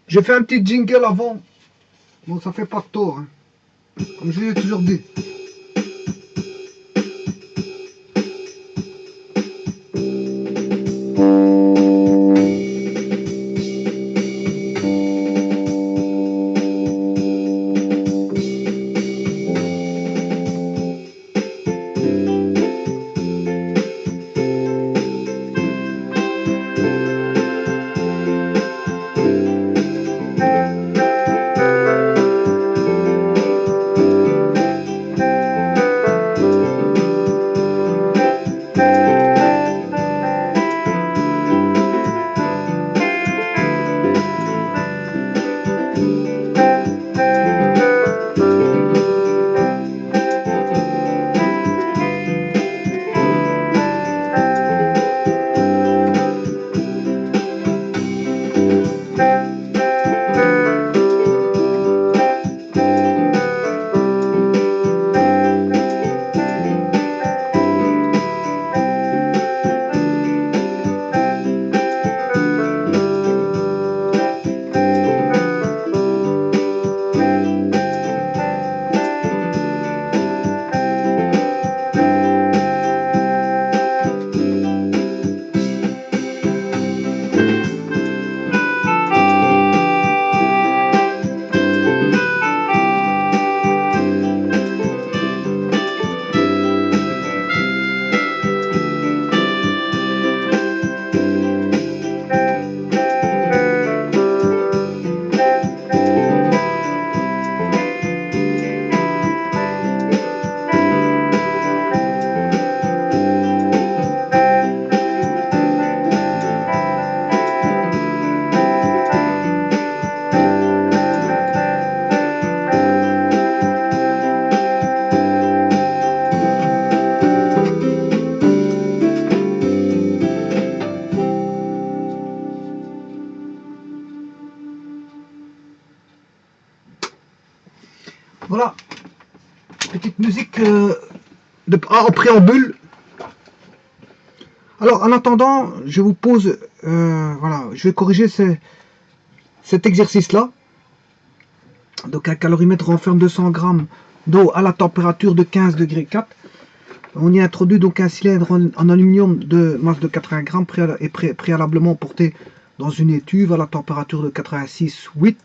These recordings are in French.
J'ai fait un petit jingle avant. Bon, ça fait pas de tort, hein. Comme je l'ai toujours dit. Voilà, petite musique en préambule. Alors, en attendant, je vous pose, voilà, je vais corriger cet exercice-là. Donc, un calorimètre renferme 200 grammes d'eau à la température de 15 degrés 4. On y introduit donc un cylindre en aluminium de masse de 80 grammes préalablement porté dans une étuve à la température de 86,8.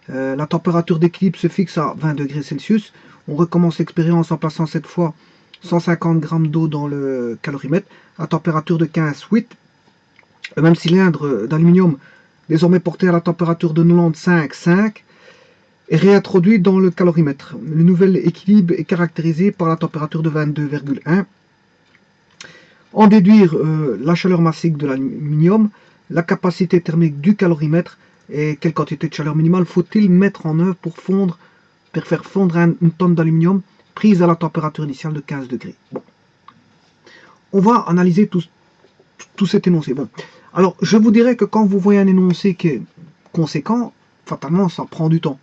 La température d'équilibre se fixe à 20 degrés Celsius. On recommence l'expérience en plaçant cette fois 150 grammes d'eau dans le calorimètre à température de 15,8. Le même cylindre d'aluminium, désormais porté à la température de 95,5, est réintroduit dans le calorimètre. Le nouvel équilibre est caractérisé par la température de 22,1. En déduire la chaleur massique de l'aluminium, la capacité thermique du calorimètre et quelle quantité de chaleur minimale faut-il mettre en œuvre pour faire fondre une tonne d'aluminium prise à la température initiale de 15 degrés. Bon. On va analyser tout cet énoncé. Bon. Alors, je vous dirais que quand vous voyez un énoncé qui est conséquent, fatalement, ça prend du temps.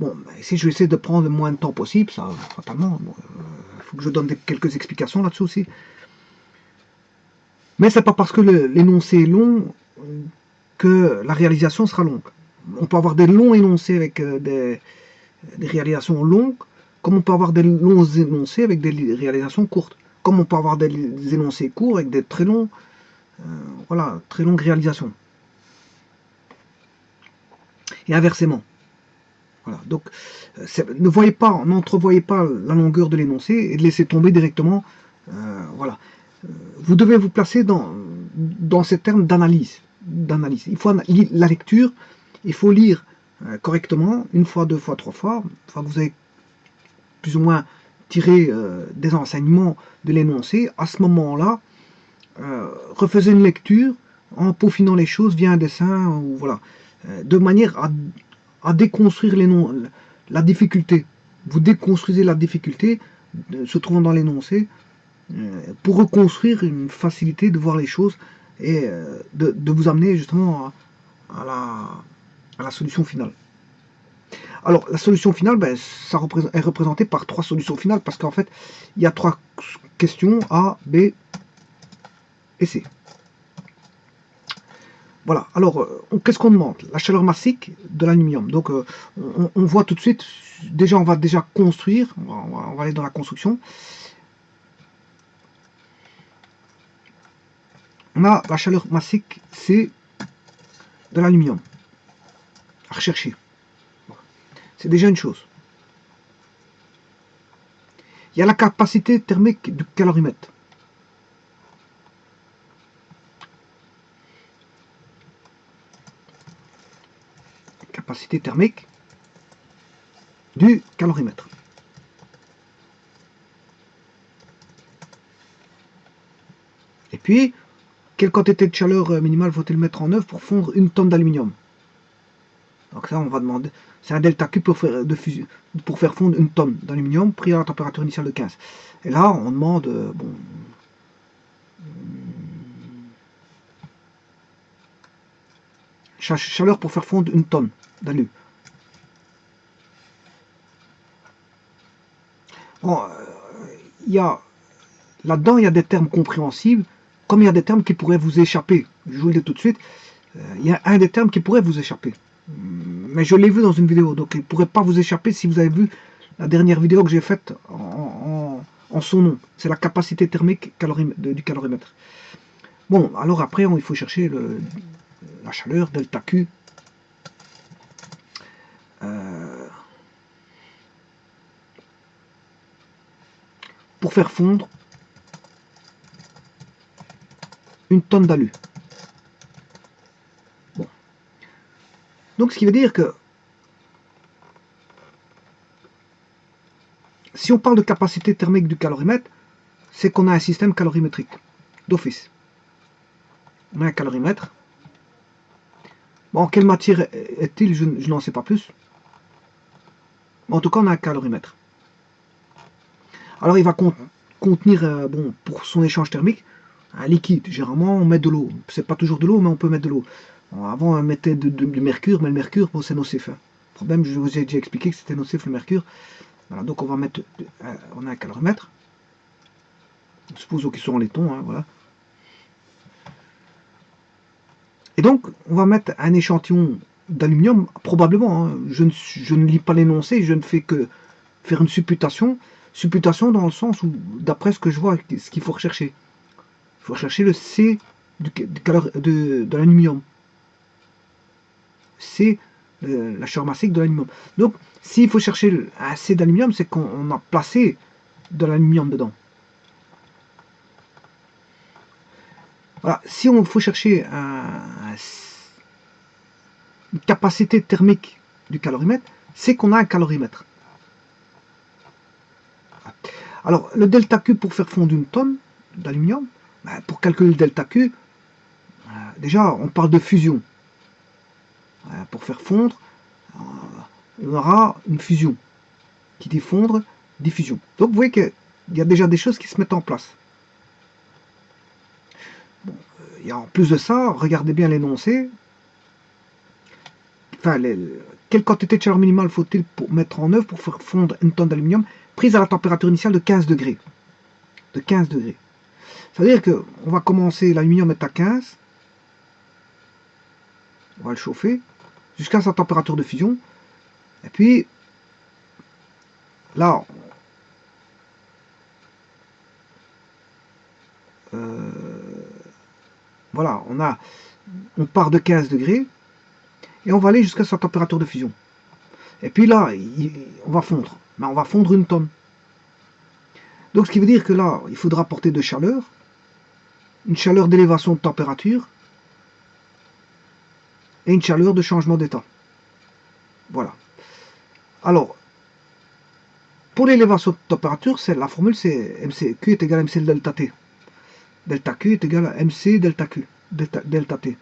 Bon, ici, je vais essayer de prendre le moins de temps possible, ça, fatalement. Il faut que je donne quelques explications là-dessus aussi. Mais c'est pas parce que l'énoncé est long que la réalisation sera longue. On peut avoir des longs énoncés avec des réalisations longues, comme on peut avoir des longs énoncés avec des réalisations courtes, comme on peut avoir des énoncés courts avec des très longs, voilà, très longues réalisations. Et inversement. Voilà. Donc, n'entrevoyez pas la longueur de l'énoncé et de laisser tomber directement. Voilà. Vous devez vous placer dans ces termes d'analyse. Il faut la lecture, il faut lire correctement, une fois, deux fois, trois fois. Enfin, vous avez plus ou moins tiré des enseignements de l'énoncé. À ce moment-là, refaisez une lecture en peaufinant les choses via un dessin, ou voilà, de manière à déconstruire la difficulté. Vous déconstruisez la difficulté se trouvant dans l'énoncé pour reconstruire une facilité de voir les choses et de vous amener justement à la solution finale. Alors, la solution finale, ben, est représentée par trois solutions finales parce qu'en fait, il y a trois questions A, B et C. Voilà, alors qu'est-ce qu'on demande? La chaleur massique de l'aluminium. Donc on voit tout de suite, déjà on va déjà construire, on va aller dans la construction. On a la chaleur massique, c'est de l'aluminium. À rechercher. C'est déjà une chose. Il y a la capacité thermique du calorimètre. Capacité thermique du calorimètre. Et puis, quelle quantité de chaleur minimale faut-il mettre en œuvre pour fondre une tonne d'aluminium? Donc ça, on va demander. C'est un delta Q pour faire fondre une tonne d'aluminium pris à la température initiale de 15. Et là, on demande, bon, chaleur pour faire fondre une tonne d'alu. Bon, là-dedans, il y a des termes compréhensibles, comme il y a des termes qui pourraient vous échapper. Je vous le dis tout de suite, il y a un des termes qui pourrait vous échapper. Mais je l'ai vu dans une vidéo, donc il ne pourrait pas vous échapper si vous avez vu la dernière vidéo que j'ai faite en son nom. C'est la capacité thermique du calorimètre. Bon, alors après, il faut chercher la chaleur, delta Q. Pour faire fondre une tonne d'alu. Bon. Donc ce qui veut dire que si on parle de capacité thermique du calorimètre, c'est qu'on a un système calorimétrique d'office. On a un calorimètre. Bon, quelle matière est-il? Je n'en sais pas plus. En tout cas, on a un calorimètre. Alors, il va contenir, bon, pour son échange thermique, un liquide. Généralement, on met de l'eau. C'est pas toujours de l'eau, mais on peut mettre de l'eau. Avant, on mettait du mercure, mais le mercure, bon, c'est nocif. Hein. Le problème, je vous ai déjà expliqué que c'était nocif le mercure. Voilà, donc on va mettre, on a un calorimètre. Supposons qu'ils sont en laiton, hein, voilà. Et donc, on va mettre un échantillon d'aluminium, probablement. Hein, je ne lis pas l'énoncé, je ne fais que faire une supputation. Supputation dans le sens où, d'après ce que je vois, ce qu'il faut rechercher. Il faut rechercher le C de l'aluminium. C, la chaleur massique de l'aluminium. Donc, s'il faut chercher un C d'aluminium, c'est qu'on a placé de l'aluminium dedans. Voilà. Si on faut chercher une capacité thermique du calorimètre, c'est qu'on a un calorimètre. Alors, le delta Q pour faire fondre une tonne d'aluminium, ben, pour calculer le delta Q, déjà, on parle de fusion. Pour faire fondre, on aura une fusion. Qui dit fondre, dit fusion. Donc, vous voyez qu'il y a déjà des choses qui se mettent en place. Bon, et en plus de ça, regardez bien l'énoncé. Enfin, quelle quantité de chaleur minimale faut-il mettre en œuvre pour faire fondre une tonne d'aluminium prise à la température initiale de 15 degrés. De 15 degrés. Ça veut dire qu'on va commencer, l'aluminium est à 15. On va le chauffer jusqu'à sa température de fusion. Et puis, là, voilà, on part de 15 degrés et on va aller jusqu'à sa température de fusion. Et puis là, on va fondre. Mais on va fondre une tonne. Donc ce qui veut dire que là, il faudra apporter de chaleur, une chaleur d'élévation de température et une chaleur de changement d'état. Voilà. Alors, pour l'élévation de température, la formule c'est Q est égal à MC delta T. Delta Q est égal à MC delta Q, delta T.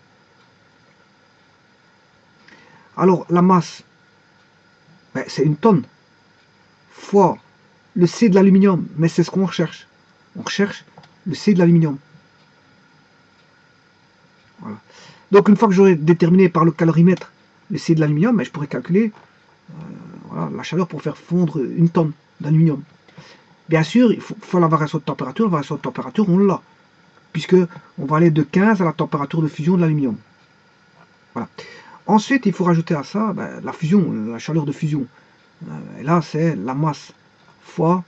Alors, la masse, ben, c'est une tonne fois le C de l'aluminium, mais c'est ce qu'on recherche. On recherche le C de l'aluminium. Voilà. Donc, une fois que j'aurai déterminé par le calorimètre le C de l'aluminium, ben, je pourrais calculer voilà, la chaleur pour faire fondre une tonne d'aluminium. Bien sûr, il faut la variation de température. La variation de température, on l'a, puisque on va aller de 15 à la température de fusion de l'aluminium. Voilà. Ensuite, il faut rajouter à ça la fusion, la chaleur de fusion. Et là, c'est la masse fois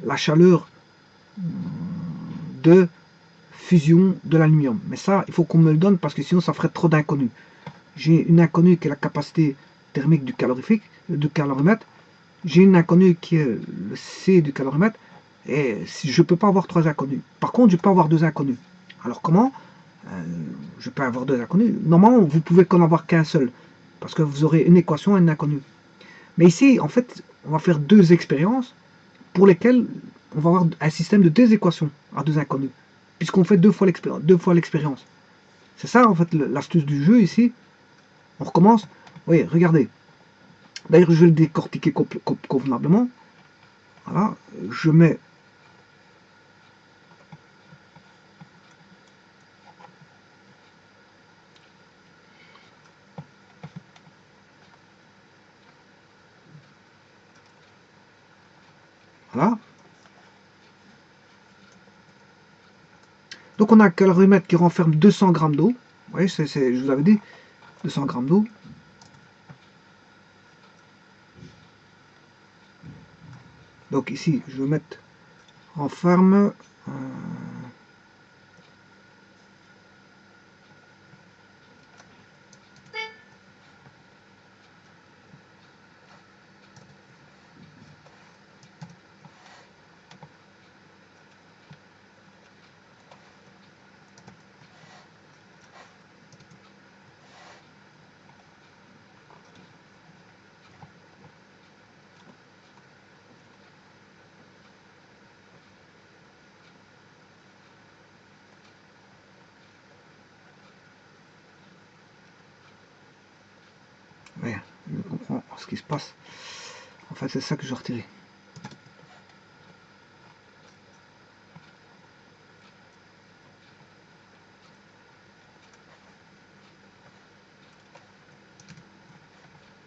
la chaleur de fusion de l'aluminium. Mais ça, il faut qu'on me le donne parce que sinon, ça ferait trop d'inconnus. J'ai une inconnue qui est la capacité thermique du calorifère, du calorimètre. J'ai une inconnue qui est le C du calorimètre. Et si je ne peux pas avoir 3 inconnus. Par contre, je peux avoir 2 inconnus. Alors comment je peux avoir 2 inconnus. Normalement, vous pouvez qu'en avoir qu'un seul. Parce que vous aurez une équation et une inconnue. Mais ici, en fait, on va faire 2 expériences pour lesquelles on va avoir un système de 2 équations à 2 inconnus. Puisqu'on fait 2 fois l'expérience. C'est ça, en fait, l'astuce du jeu ici. On recommence. Oui, regardez. D'ailleurs, je vais le décortiquer convenablement. Voilà, je mets voilà. Donc on a un calorimètre qui renferme 200 grammes d'eau. Vous voyez, je vous avais dit, 200 grammes d'eau. Donc ici, je vais mettre renferme. Ouais, je comprends ce qui se passe. En fait, c'est ça que je vais retirer.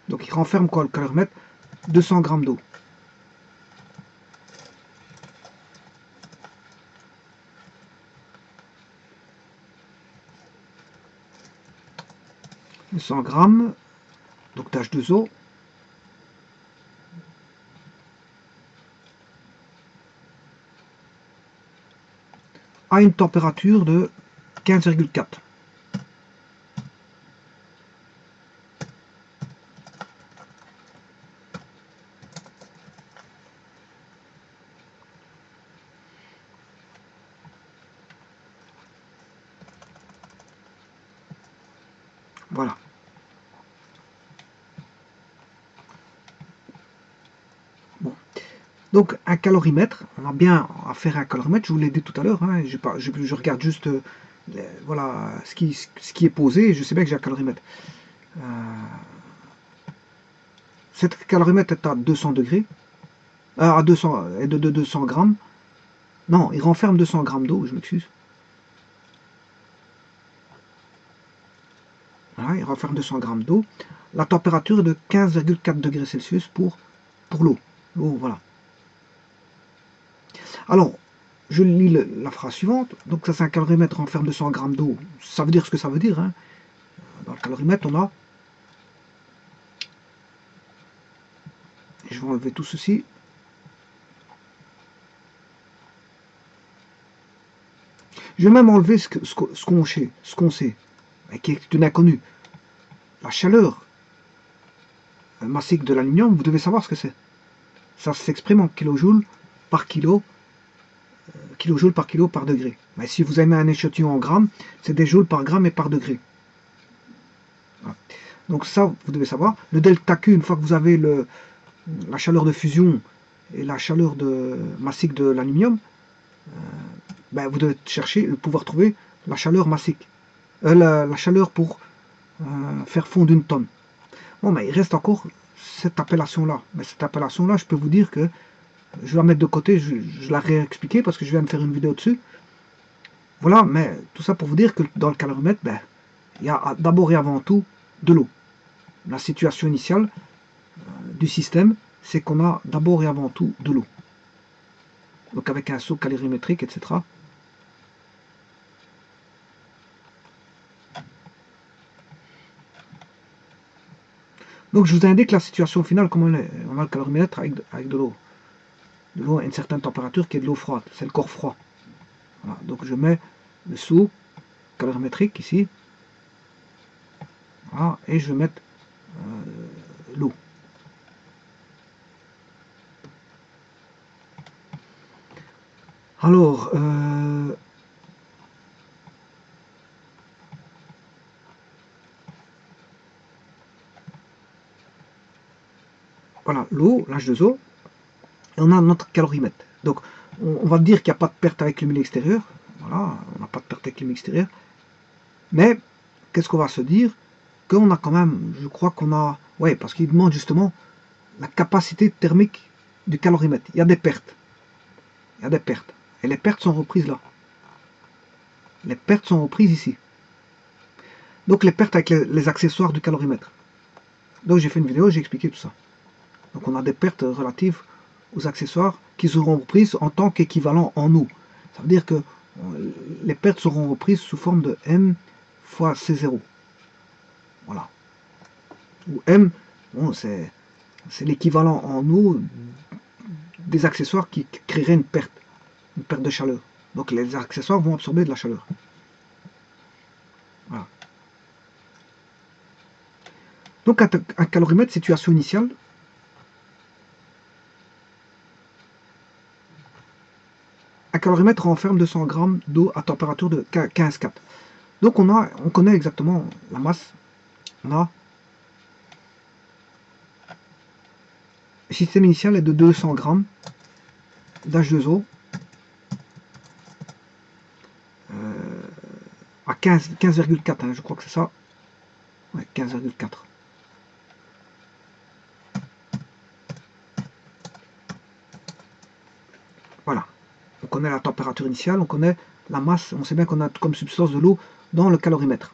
Donc il renferme quoi le caloromètre? 200 grammes d'eau. « 100 grammes, donc d'H2O, à une température de 15,4. Voilà. Bon. Donc un calorimètre, on a bien à faire un calorimètre, je vous l'ai dit tout à l'heure, hein, je regarde juste voilà, ce qui est posé, et je sais bien que j'ai un calorimètre. Cet calorimètre est à 200 degrés, à 200, de 200 grammes. Non, il renferme 200 grammes d'eau, je m'excuse. Voilà, il renferme 200 grammes d'eau. La température est de 15,4 degrés Celsius pour l'eau. L'eau, voilà. Alors, je lis la phrase suivante. Donc ça, c'est un calorimètre renferme 200 grammes d'eau. Ça veut dire ce que ça veut dire. Hein. Dans le calorimètre, on a... Je vais enlever tout ceci. Je vais même enlever ce qu'on sait, qui est une inconnue. La chaleur massique de l'aluminium, vous devez savoir ce que c'est. Ça s'exprime en kilojoules par kilo, kilojoules par kilo par degré. Mais si vous avez un échantillon en grammes, c'est des joules par gramme et par degré. Voilà. Donc ça, vous devez savoir. Le delta Q, une fois que vous avez la chaleur de fusion et la chaleur massique de l'aluminium, vous devez chercher, pouvoir trouver la chaleur massique. La chaleur pour faire fondre une tonne. Bon, mais il reste encore cette appellation-là. Mais cette appellation-là, je peux vous dire que je vais la mettre de côté, je la réexpliquer parce que je viens de faire une vidéo dessus. Voilà, mais tout ça pour vous dire que dans le caloromètre, il y a d'abord et avant tout de l'eau. La situation initiale du système, c'est qu'on a d'abord et avant tout de l'eau. Donc avec un saut calorimétrique, etc. Donc je vous indique la situation finale, comme on est. On a le calorimètre avec de l'eau. De l'eau à une certaine température qui est de l'eau froide. C'est le corps froid. Voilà. Donc je mets le sous calorimétrique ici. Voilà. Et je vais mettre l'eau. Alors, voilà, l'eau, l'H2O, et on a notre calorimètre. Donc, on va dire qu'il n'y a pas de perte avec le milieu extérieur. Voilà, on n'a pas de perte avec le milieu extérieur. Mais, qu'est-ce qu'on va se dire? Qu'on a quand même, je crois qu'on a... Ouais, parce qu'il demande justement la capacité thermique du calorimètre. Il y a des pertes. Il y a des pertes. Et les pertes sont reprises là. Les pertes sont reprises ici. Donc les pertes avec les accessoires du calorimètre. Donc j'ai fait une vidéo, j'ai expliqué tout ça. Donc on a des pertes relatives aux accessoires qui seront reprises en tant qu'équivalent en eau. Ça veut dire que les pertes seront reprises sous forme de M fois C0. Voilà. Ou M, bon, c'est l'équivalent en eau des accessoires qui créeraient une perte de chaleur. Donc les accessoires vont absorber de la chaleur. Voilà. Donc un calorimètre, situation initiale. Un calorimètre renferme 200 g d'eau à température de 15,4. Donc on connaît exactement la masse. On a le système initial est de 200 g d'H2O à 15,4, hein, je crois que c'est ça. Ouais, 15,4. Voilà. On connaît la température initiale, on connaît la masse, on sait bien qu'on a comme substance de l'eau dans le calorimètre.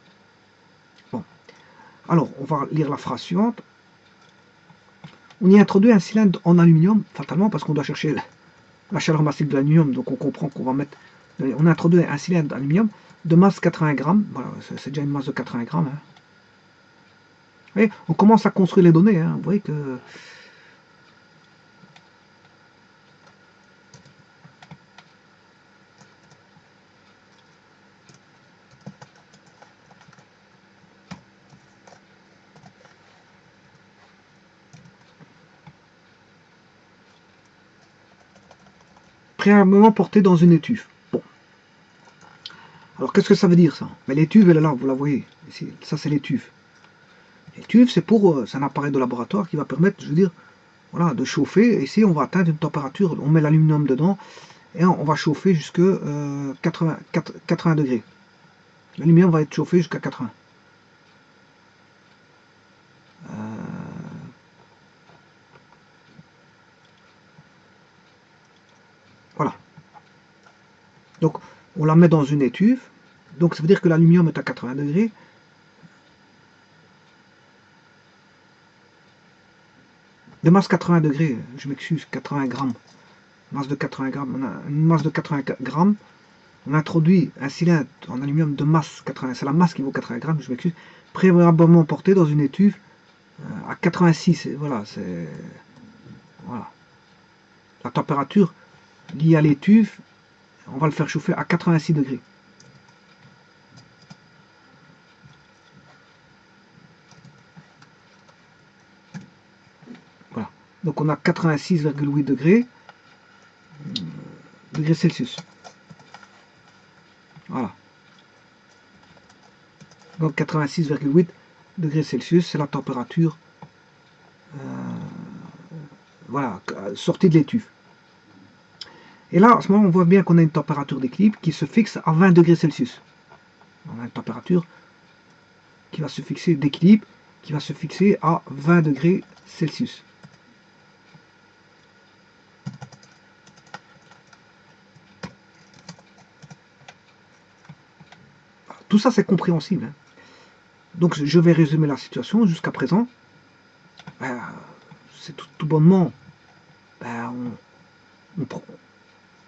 Bon. Alors, on va lire la phrase suivante. On y introduit un cylindre en aluminium, fatalement, parce qu'on doit chercher la chaleur massique de l'aluminium, donc on comprend qu'on va mettre... On introduit un cylindre d'aluminium de masse 80 g. Voilà, c'est déjà une masse de 80 g. Hein. Et on commence à construire les données. Hein. Vous voyez que... préalablement porté dans une étuve. Bon. Alors qu'est-ce que ça veut dire ça? Mais l'étuve, elle est là, vous la voyez. Ici, ça c'est l'étuve. L'étuve, c'est un appareil de laboratoire qui va permettre, je veux dire, voilà, de chauffer. Et ici, on va atteindre une température, on met l'aluminium dedans, et on va chauffer jusqu'à 80 degrés. L'aluminium va être chauffé jusqu'à 80. Voilà. Donc, on la met dans une étuve. Donc, ça veut dire que l'aluminium est à 80 degrés. De masse 80 degrés, je m'excuse, 80 grammes. Masse de 80 grammes. On a une masse de 80 grammes. On introduit un cylindre en aluminium de masse 80. C'est la masse qui vaut 80 grammes, je m'excuse. Préalablement porté dans une étuve à 86. Voilà, c'est... Voilà. La température liée à l'étuve, on va le faire chauffer à 86 degrés. Voilà. Donc on a 86,8 degrés Celsius. Voilà. Donc 86,8 degrés Celsius, c'est la température voilà, sortie de l'étuve. Et là, à ce moment, on voit bien qu'on a une température d'équilibre qui se fixe à 20 degrés Celsius. On a une température qui va se fixer d'équilibre, qui va se fixer à 20 degrés Celsius. Tout ça, c'est compréhensible. Hein. Donc, je vais résumer la situation jusqu'à présent. C'est tout bonnement.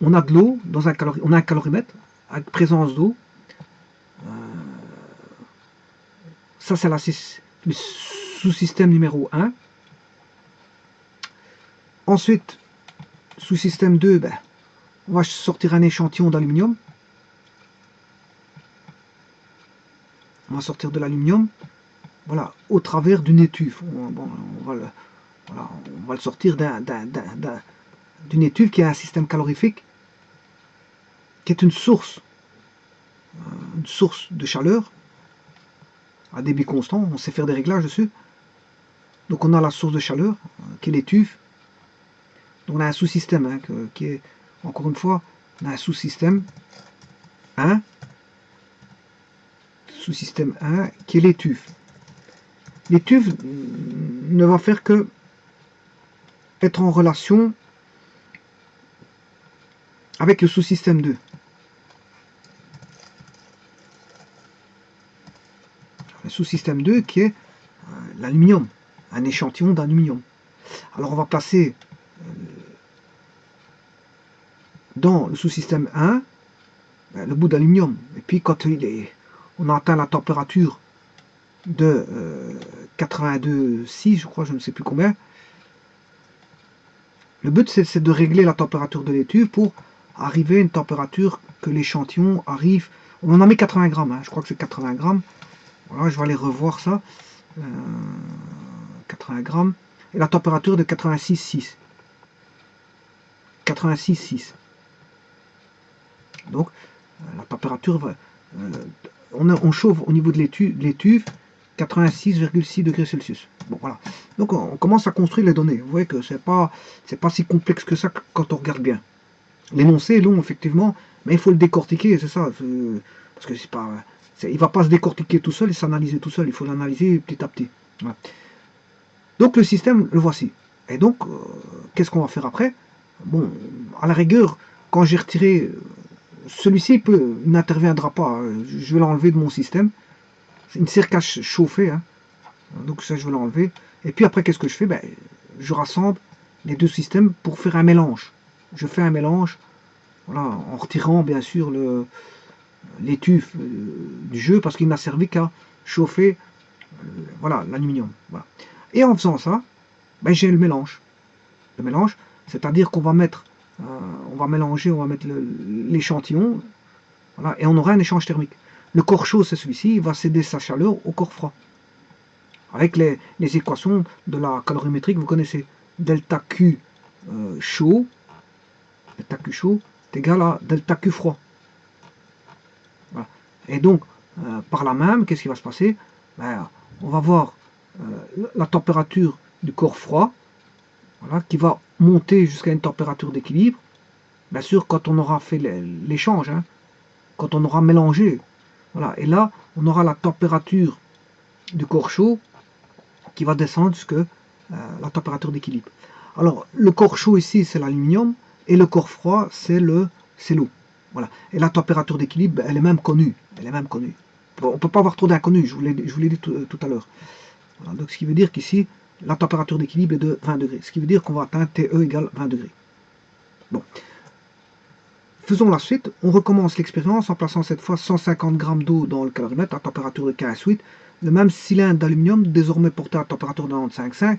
On a de l'eau dans on a un calorimètre avec présence d'eau. Ça, c'est le sous-système numéro 1. Ensuite, sous-système 2, ben, on va sortir un échantillon d'aluminium. On va sortir de l'aluminium, voilà, au travers d'une étuve. On va le sortir d'une étuve qui a un système calorifique, qui est une source de chaleur à débit constant. On sait faire des réglages dessus. Donc on a la source de chaleur, qui est l'étuve. Donc on a un sous-système, hein, qui est, encore une fois, on a un sous-système 1, sous-système 1, qui est l'étuve. L'étuve ne va faire que être en relation avec le sous-système 2. Le sous-système 2 qui est l'aluminium, un échantillon d'aluminium. Alors on va placer dans le sous-système 1 le bout d'aluminium. Et puis quand on a atteint la température de 82,6, je crois, je ne sais plus combien, le but c'est de régler la température de l'étuve pour arriver à une température que l'échantillon arrive. On en a mis 80 grammes, hein, je crois que c'est 80 grammes. Voilà, je vais aller revoir ça. 80 grammes. Et la température de 86,6. 86,6. Donc, la température va. On chauffe au niveau de l'étuve 86,6 degrés Celsius. Bon, voilà. Donc, on commence à construire les données. Vous voyez que c'est pas si complexe que ça quand on regarde bien. L'énoncé est long, effectivement, mais il faut le décortiquer, c'est ça. Parce que c'est pas. Il ne va pas se décortiquer tout seul et s'analyser tout seul. Il faut l'analyser petit à petit. Voilà. Donc, le système, le voici. Et donc, qu'est-ce qu'on va faire après? Bon, à la rigueur, quand j'ai retiré. Celui-ci n'interviendra pas. Je vais l'enlever de mon système. C'est une circache chauffée. Hein. Donc, ça, je vais l'enlever. Et puis après, qu'est-ce que je fais? Ben, je rassemble les deux systèmes pour faire un mélange. Je fais un mélange. Voilà, en retirant bien sûr l'étuve du jeu parce qu'il n'a servi qu'à chauffer voilà, l'aluminium. Voilà. Et en faisant ça, ben, j'ai le mélange. Le mélange, c'est-à-dire qu'on va mettre, on va mélanger, on va mettre l'échantillon, voilà, et on aura un échange thermique. Le corps chaud, c'est celui-ci, il va céder sa chaleur au corps froid. Avec les équations de la calorimétrie que vous connaissez. Delta Q chaud, delta Q chaud est égal à delta Q froid. Voilà. Et donc, par là même, qu'est-ce qui va se passer? Ben, on va voir la température du corps froid, voilà, qui va monter jusqu'à une température d'équilibre. Bien sûr, quand on aura fait l'échange, hein, quand on aura mélangé. Voilà. Et là, on aura la température du corps chaud qui va descendre jusqu'à la température d'équilibre. Alors, le corps chaud ici, c'est l'aluminium, et le corps froid, c'est l'eau. Voilà. Et la température d'équilibre, elle est même connue. Elle est même connue. On ne peut pas avoir trop d'inconnus, je vous l'ai dit tout à l'heure. Voilà. Donc, ce qui veut dire qu'ici, la température d'équilibre est de 20 degrés. Ce qui veut dire qu'on va atteindre TE égale 20 degrés. Bon. Faisons la suite. On recommence l'expérience en plaçant cette fois 150 grammes d'eau dans le calorimètre à température de 15,8. Le même cylindre d'aluminium, désormais porté à température de 95,5,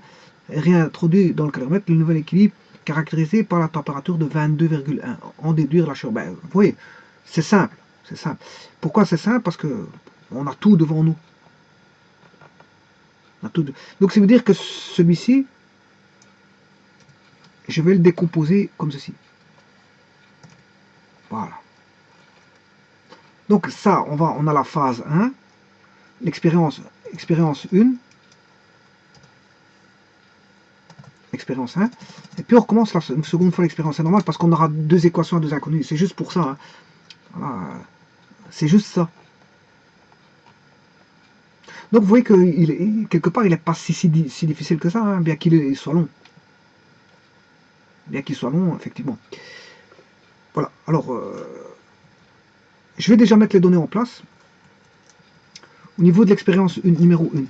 est réintroduit dans le caloromètre. Le nouvel équilibre caractérisé par la température de 22,1. En déduire la chaleur. Ben, vous voyez, c'est simple. C'est simple. Pourquoi c'est simple? Parce que on a tout devant nous. Donc ça veut dire que celui-ci, je vais le décomposer comme ceci. Voilà. Donc ça, on a la phase 1, l'expérience 1, expérience 1, et puis on recommence une seconde fois l'expérience normale parce qu'on aura deux équations à deux inconnues. C'est juste pour ça. Hein. Voilà. C'est juste ça. Donc vous voyez que quelque part il n'est pas si difficile que ça, hein, bien qu'il soit long. Bien qu'il soit long, effectivement. Voilà. Alors, je vais déjà mettre les données en place. Au niveau de l'expérience numéro 1.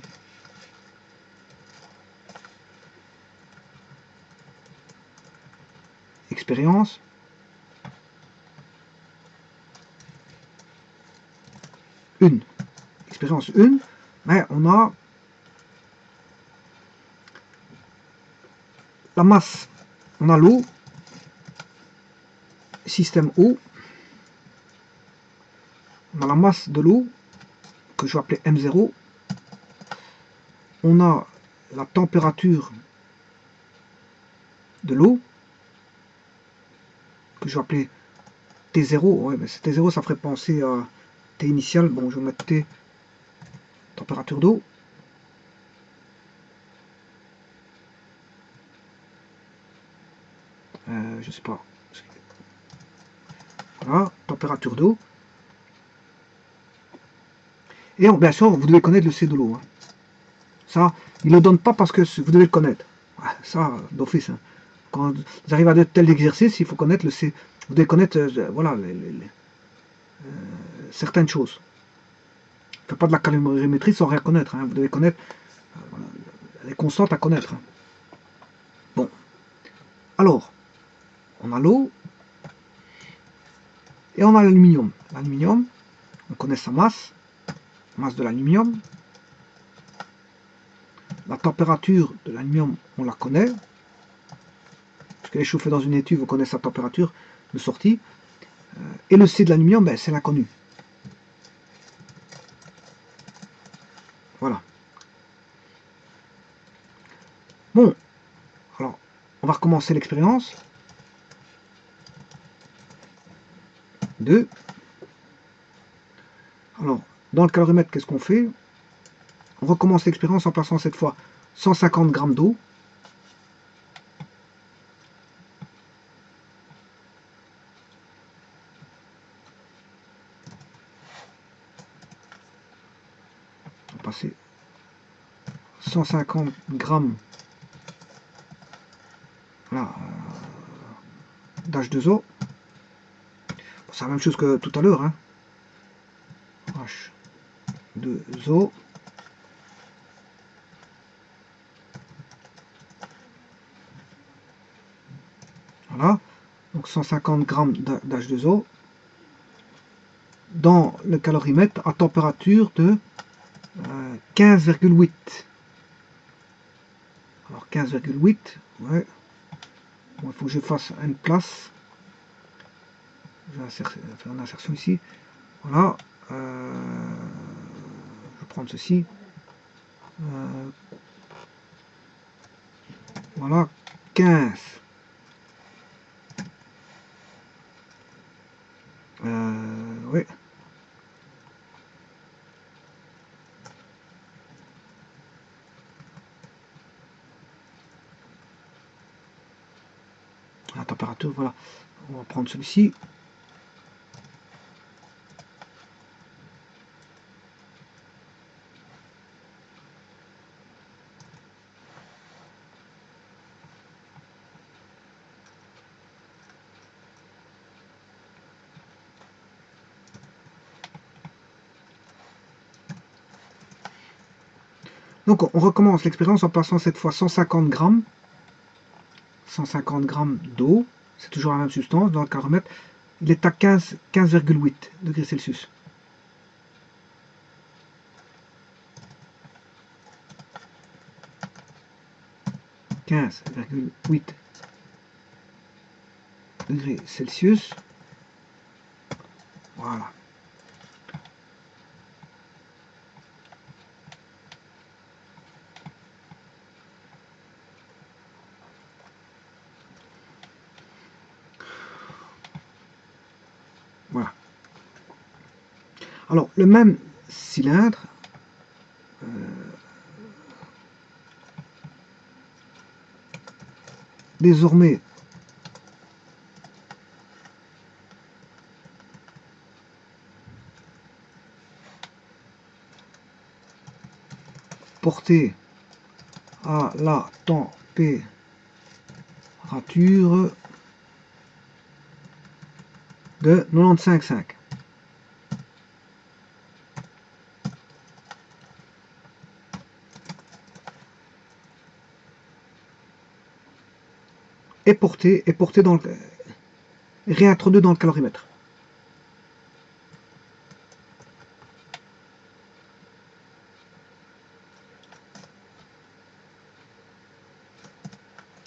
Expérience. Expérience 1, mais on a la masse, on a l'eau, système eau, on a la masse de l'eau, que je vais appeler M0, on a la température de l'eau, que je vais appeler T0, ouais, mais T0 ça ferait penser à T initial, bon je vais mettre T, température d'eau, je sais pas, voilà, température d'eau, et bien sûr vous devez connaître le C de l'eau, hein. Ça, il ne le donne pas parce que vous devez le connaître, ça d'office, hein. Quand vous arrivez à de tels exercices, il faut connaître le C, vous devez connaître voilà, certaines choses. Ne faites pas de la calorimétrie sans rien connaître, hein. Vous devez connaître voilà, les constantes à connaître, hein. Bon, alors, on a l'eau et on a l'aluminium. L'aluminium, on connaît sa masse de l'aluminium. La température de l'aluminium, on la connaît. Parce qu'elle est chauffée dans une étuve, on connaît sa température de sortie. Et le C de l'aluminium, ben, c'est l'inconnu. Voilà. Bon, alors, on va recommencer l'expérience. 2. Alors, dans le calorimètre, qu'est-ce qu'on fait? On recommence l'expérience en plaçant cette fois 150 g d'eau. On va passer 150 g voilà, d'H2O. C'est la même chose que tout à l'heure, hein. H2O. Voilà, donc 150 g d'H2O dans le calorimètre à température de 15,8. Alors 15,8, ouais. Bon, il faut que je fasse une place. Je vais faire une insertion ici. Voilà. Je vais prendre ceci. Voilà, 15. Oui. La température, voilà. On va prendre celui-ci. Donc on recommence l'expérience en passant cette fois 150 g. 150 g d'eau. C'est toujours la même substance dans le calorimètre. Il est à 15,8 degrés Celsius. « 15,8 degrés Celsius. Voilà. Voilà. Alors, le même cylindre, désormais, porté à la température de 95,5. Est porté dans le, réintroduit dans le calorimètre.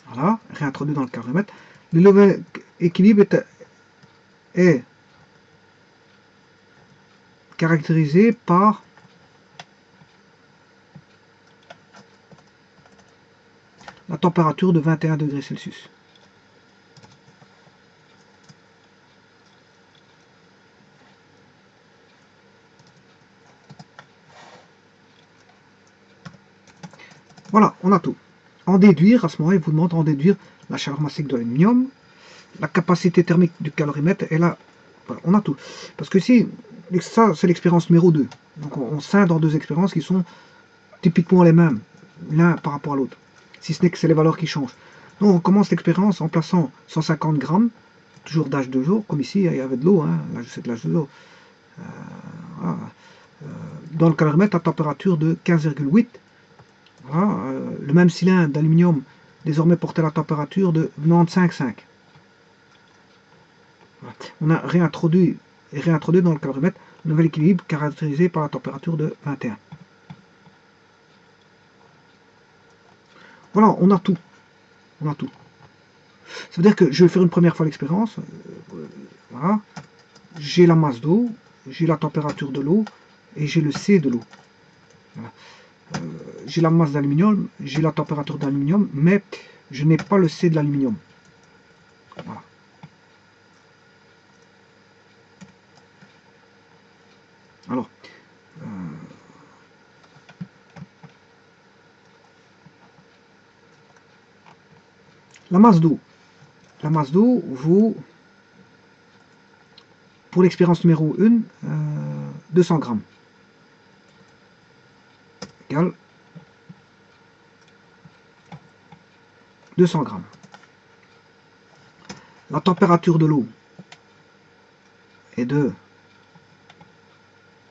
Voilà. réintroduit dans le calorifère. Le nouvel équilibre est caractérisé par la température de 21 degrés Celsius. Voilà, on a tout. En déduire, à ce moment-là, il vous demande en déduire la chaleur massique de l'aluminium, la capacité thermique du calorimètre, et là, voilà, on a tout. Parce que si, ça, c'est l'expérience numéro 2. Donc on scinde en deux expériences qui sont typiquement les mêmes, l'un par rapport à l'autre. Si ce n'est que c'est les valeurs qui changent. Donc on commence l'expérience en plaçant 150 grammes, toujours d'H2O, comme ici, il y avait de l'eau, hein, là je sais de l'H2O, voilà, dans le calorimètre à température de 15,8. Voilà, le même cylindre d'aluminium désormais porté à la température de 95,5. Voilà. On a réintroduit dans le calorimètre un nouvel équilibre caractérisé par la température de 21. Voilà, on a tout. On a tout. Ça veut dire que je vais faire une première fois l'expérience. Voilà. J'ai la masse d'eau, j'ai la température de l'eau et j'ai le C de l'eau. Voilà. J'ai la masse d'aluminium, j'ai la température d'aluminium, mais je n'ai pas le C de l'aluminium. Voilà. Alors, la masse d'eau. La masse d'eau vaut, pour l'expérience numéro 1, 200 grammes. Égale 200 grammes. La température de l'eau est de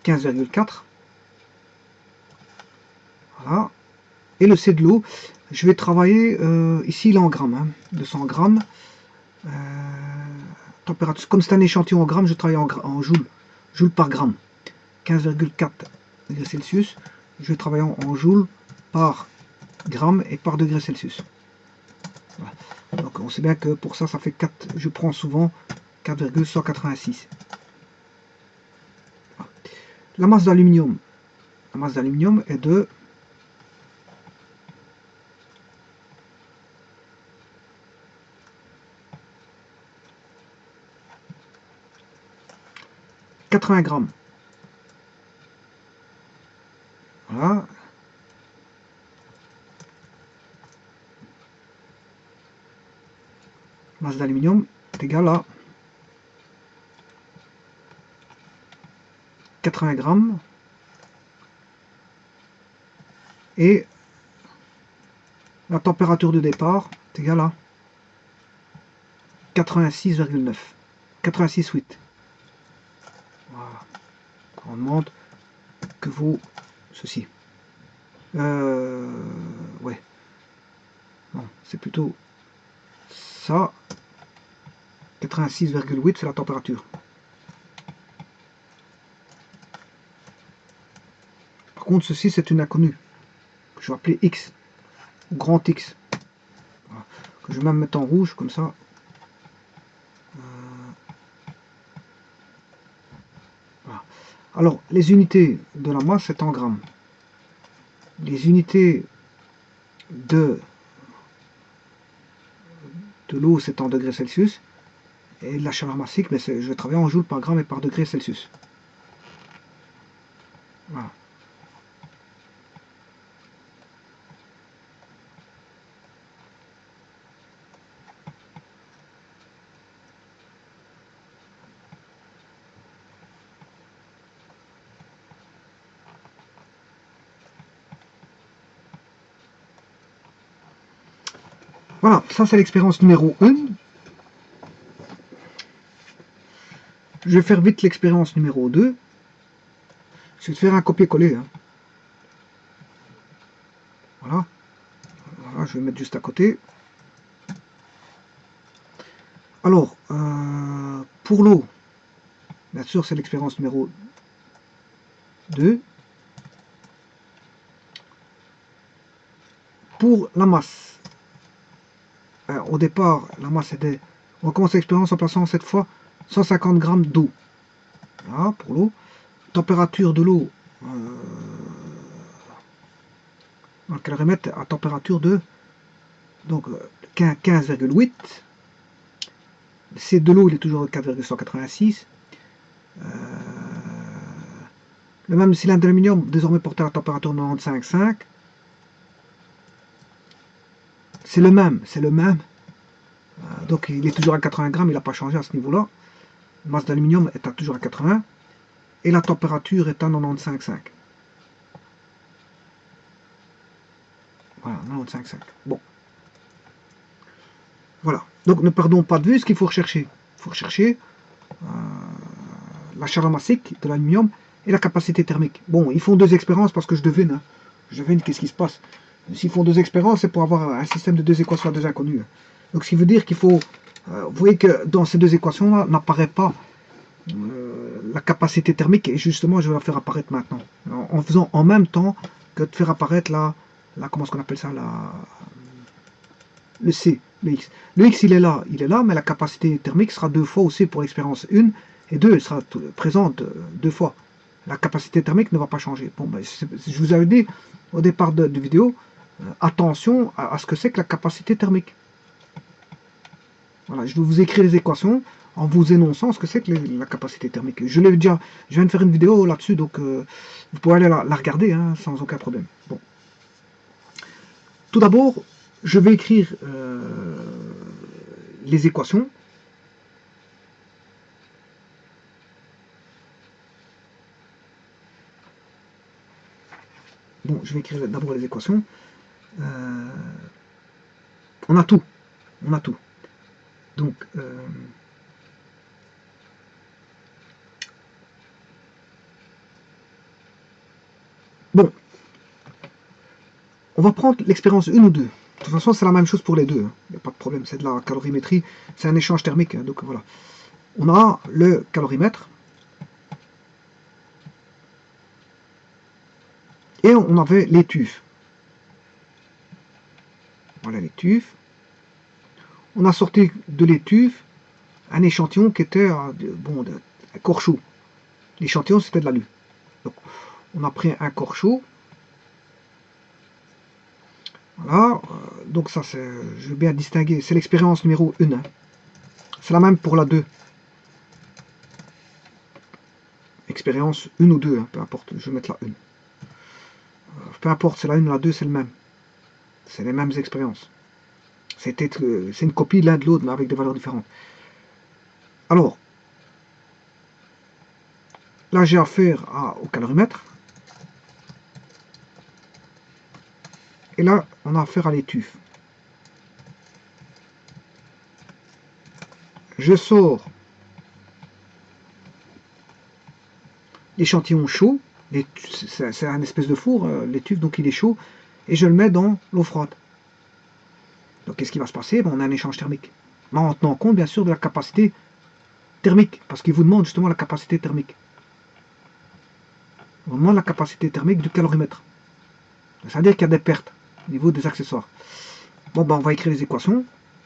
15,4. Voilà. Et le C de l'eau, je vais travailler, ici il est en grammes, hein, 200 grammes. Température, comme c'est un échantillon en grammes, je travaille en joules, joules par gramme. 15,4 degrés Celsius, je vais travailler en joules par gramme et par degré Celsius. Voilà. Donc on sait bien que pour ça, ça fait 4, je prends souvent 4,186. Voilà. La masse d'aluminium est de 80 grammes. Voilà. Masse d'aluminium est égale à 80 grammes et la température de départ est égale à 86,9. 86,8. Voilà. On demande que vaut ceci. Ouais. Non, c'est plutôt ça. 86,8, c'est la température. Par contre, ceci, c'est une inconnue. Que je vais appeler X. Ou grand X. Voilà. Que je vais même mettre en rouge, comme ça. Voilà. Alors, les unités de la masse, c'est en grammes. Les unités de l'eau, c'est en degrés Celsius. Et la chaleur massique, mais je vais travailler en joules par gramme et par degré Celsius. Voilà. Voilà, ça c'est l'expérience numéro 1. Je vais faire vite l'expérience numéro 2. Je vais faire un copier-coller. Hein. Voilà. Voilà, je vais mettre juste à côté. Alors, pour l'eau, bien sûr c'est l'expérience numéro 2. Pour la masse, au départ, la masse était... On commence l'expérience en plaçant cette fois 150 grammes d'eau. Voilà, pour l'eau. Température de l'eau, dans le calorifère à température de donc 15,8. C'est de l'eau, il est toujours 4,186. Le même cylindre d'aluminium, désormais porté à la température 95,5. C'est le même, c'est le même. Donc il est toujours à 80 grammes, il n'a pas changé à ce niveau-là. La masse d'aluminium est toujours à 80. Et la température est à 95,5. Voilà, 95,5. Bon. Voilà. Donc ne perdons pas de vue ce qu'il faut rechercher. Il faut rechercher la chaleur massique de l'aluminium et la capacité thermique. Bon, ils font deux expériences parce que je devine. Hein. Je devine qu'est-ce qui se passe. S'ils font deux expériences, c'est pour avoir un système de deux équations à deux inconnues. Donc ce qui veut dire qu'il faut... vous voyez que dans ces deux équations-là, n'apparaît pas la capacité thermique. Et justement, je vais la faire apparaître maintenant. En faisant en même temps que de faire apparaître la comment est-ce qu'on appelle ça, le C, le X. Le X, il est là, mais la capacité thermique sera deux fois aussi pour l'expérience 1, et 2, elle sera présente deux fois. La capacité thermique ne va pas changer. Bon, ben, je vous avais dit au départ de vidéo, attention à ce que c'est que la capacité thermique. Voilà, je vais vous écrire les équations en vous énonçant ce que c'est que la capacité thermique. Je viens de faire une vidéo là-dessus, donc vous pouvez aller la regarder hein, sans aucun problème. Bon. Tout d'abord, je vais écrire les équations. Bon, je vais écrire d'abord les équations. On a tout. On a tout. Donc, bon, on va prendre l'expérience 1 ou 2. De toute façon, c'est la même chose pour les deux. Il n'y a pas de problème, c'est de la calorimétrie. C'est un échange thermique. Hein, donc voilà. On a le calorimètre. Et on avait l'étuve. Voilà l'étuve. On a sorti de l'étuve un échantillon qui était bon, un corps chaud. L'échantillon, c'était de l'alu. Donc, on a pris un corps chaud. Voilà. Donc ça, je vais bien distinguer. C'est l'expérience numéro 1. Hein. C'est la même pour la 2. Expérience 1 ou 2, hein, peu importe. Je vais mettre la 1. Peu importe, c'est la 1 ou la 2, c'est le même. C'est les mêmes expériences. C'est une copie l'un de l'autre, mais avec des valeurs différentes. Alors, là j'ai affaire au calorimètre. Et là, on a affaire à l'étuve. Je sors l'échantillon chaud. C'est un espèce de four, l'étuve, donc il est chaud. Et je le mets dans l'eau froide. Donc qu'est-ce qui va se passer? On a un échange thermique. Mais en tenant compte, bien sûr, de la capacité thermique. Parce qu'il vous demande justement la capacité thermique. On vous demande la capacité thermique du calorimètre. Ça veut dire qu'il y a des pertes au niveau des accessoires. Bon, ben, on va écrire les équations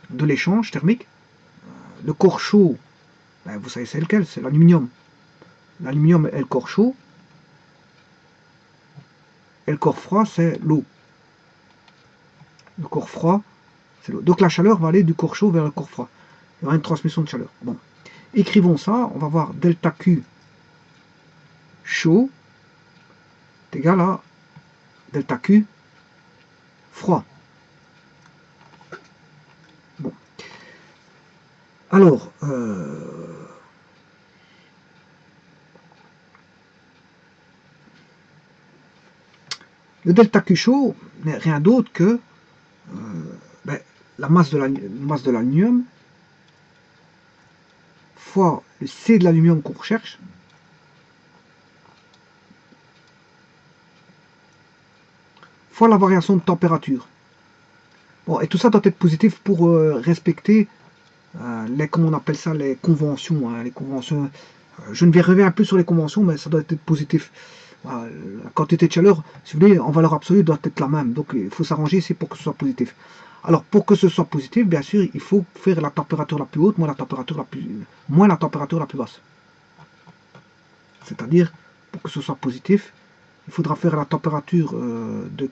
de l'échange thermique. Le corps chaud, ben, vous savez c'est lequel? C'est l'aluminium. L'aluminium est le corps chaud. Et le corps froid, c'est l'eau. Le corps froid, c'est l'eau. Donc la chaleur va aller du corps chaud vers le corps froid. Il y aura une transmission de chaleur. Bon. Écrivons ça. On va voir delta Q chaud est égal à delta Q froid. Bon. Alors, le delta Q chaud n'est rien d'autre que ben, la masse de l'aluminium fois le C de l'aluminium qu'on recherche fois la variation de température. Bon, et tout ça doit être positif pour respecter comment on appelle ça, les conventions. Hein, les conventions. Je ne vais revenir un peu sur les conventions, mais ça doit être positif. La quantité de chaleur, si vous voulez, en valeur absolue, doit être la même. Donc il faut s'arranger ici pour que ce soit positif. Alors, pour que ce soit positif, bien sûr, il faut faire la température la plus haute, moins la température la plus basse. C'est-à-dire, pour que ce soit positif, il faudra faire la température de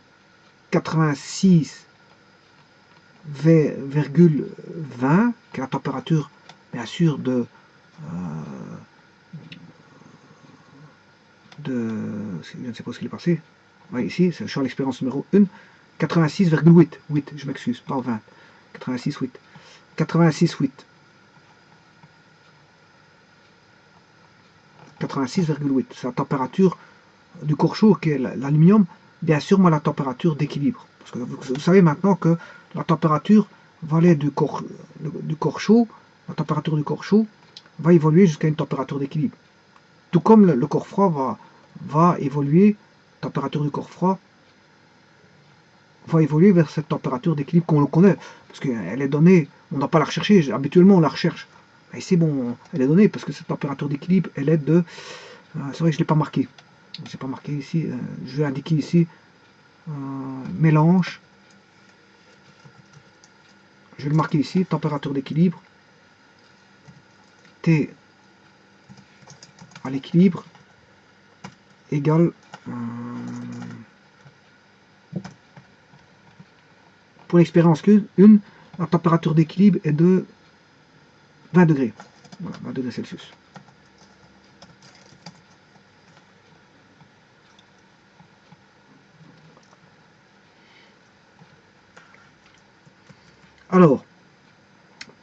86,20, qui est la température, bien sûr, je ne sais pas ce qu'il est passé. Ouais, ici, c'est sur l'expérience numéro 1, 86,8. 8, je m'excuse, pas 20. 86,8. 86,8. 86,8. C'est la température du corps chaud, qui est l'aluminium, bien sûr, moi, la température d'équilibre. Parce que vous savez maintenant que la température va aller du corps chaud, la température du corps chaud va évoluer jusqu'à une température d'équilibre. Tout comme le corps froid va évoluer, la température du corps froid va évoluer vers cette température d'équilibre qu'on connaît. Parce qu'elle est donnée, on n'a pas à la rechercher, habituellement on la recherche. Et ici, bon, elle est donnée parce que cette température d'équilibre, elle est de... c'est vrai que je ne l'ai pas marqué. Je n'ai pas marqué ici. Je vais indiquer ici mélange. Je vais le marquer ici, température d'équilibre. T à l'équilibre égale... pour l'expérience 1, la température d'équilibre est de 20 degrés. Voilà, 20 degrés Celsius. Alors,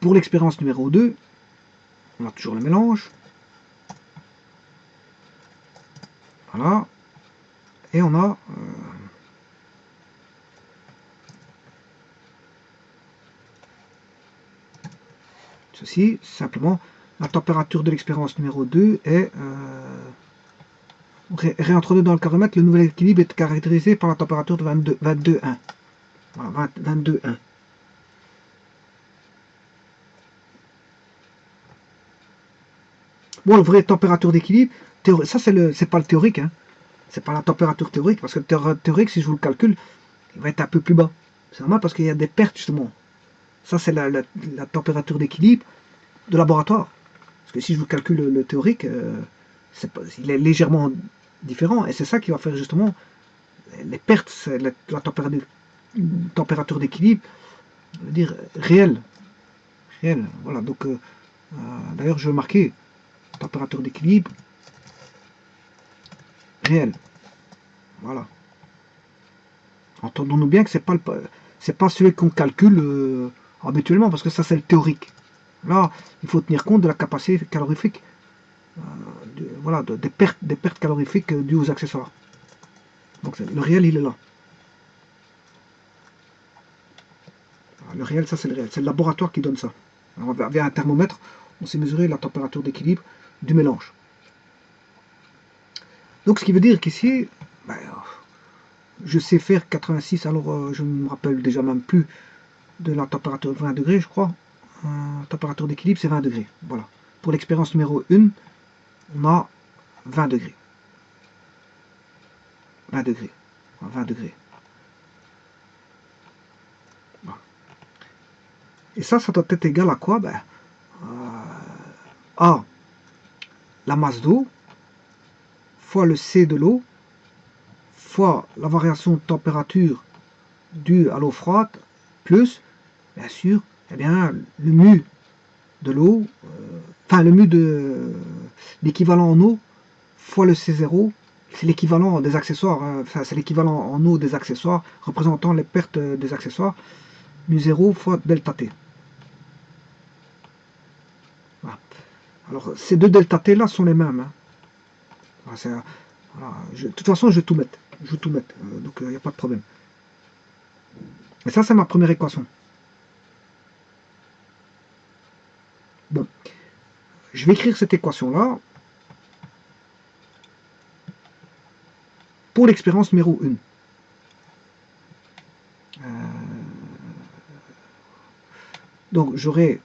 pour l'expérience numéro 2, on a toujours le mélange. Voilà. Et on a... ceci, simplement, la température de l'expérience numéro 2 est... réintroduit dans le caromètre, le nouvel équilibre est caractérisé par la température de 22,1. Voilà, 22,1. Bon, la vraie température d'équilibre, ça c'est pas le théorique, hein. C'est pas la température théorique, parce que le théorique, si je vous le calcule, il va être un peu plus bas. C'est normal parce qu'il y a des pertes justement. Ça c'est la température d'équilibre de laboratoire. Parce que si je vous calcule le théorique, il est légèrement différent, et c'est ça qui va faire justement les pertes, c'est la température d'équilibre, dire réelle. Voilà, donc d'ailleurs je vais marquer température d'équilibre réelle. Voilà. Entendons-nous bien que c'est pas celui qu'on calcule habituellement, parce que ça c'est le théorique. Là, il faut tenir compte de la capacité calorifique, voilà, des pertes calorifiques dues aux accessoires. Donc le réel, il est là. Le réel, ça c'est le réel. C'est le laboratoire qui donne ça. Alors, via un thermomètre, on sait mesurer la température d'équilibre du mélange. Donc ce qui veut dire qu'ici, ben, je sais faire 86, alors je ne me rappelle déjà même plus de la température de 20 degrés, je crois. Température d'équilibre, c'est 20 degrés. Voilà. Pour l'expérience numéro 1, on a 20 degrés. 20 degrés. 20 degrés. Voilà. Et ça doit être égal à quoi? Ben, à la masse d'eau fois le C de l'eau fois la variation de température due à l'eau froide plus, bien sûr, eh bien, le mu de l'eau, enfin le mu de l'équivalent en eau fois le C0, c'est l'équivalent des accessoires, hein, enfin, c'est l'équivalent en eau des accessoires représentant les pertes des accessoires, mu 0 fois delta T. Voilà. Alors ces deux delta T là sont les mêmes. Hein. Voilà, de toute façon je vais tout mettre. Donc il n'y a pas de problème. Et ça c'est ma première équation. Bon, je vais écrire cette équation là pour l'expérience numéro 1. Donc j'aurai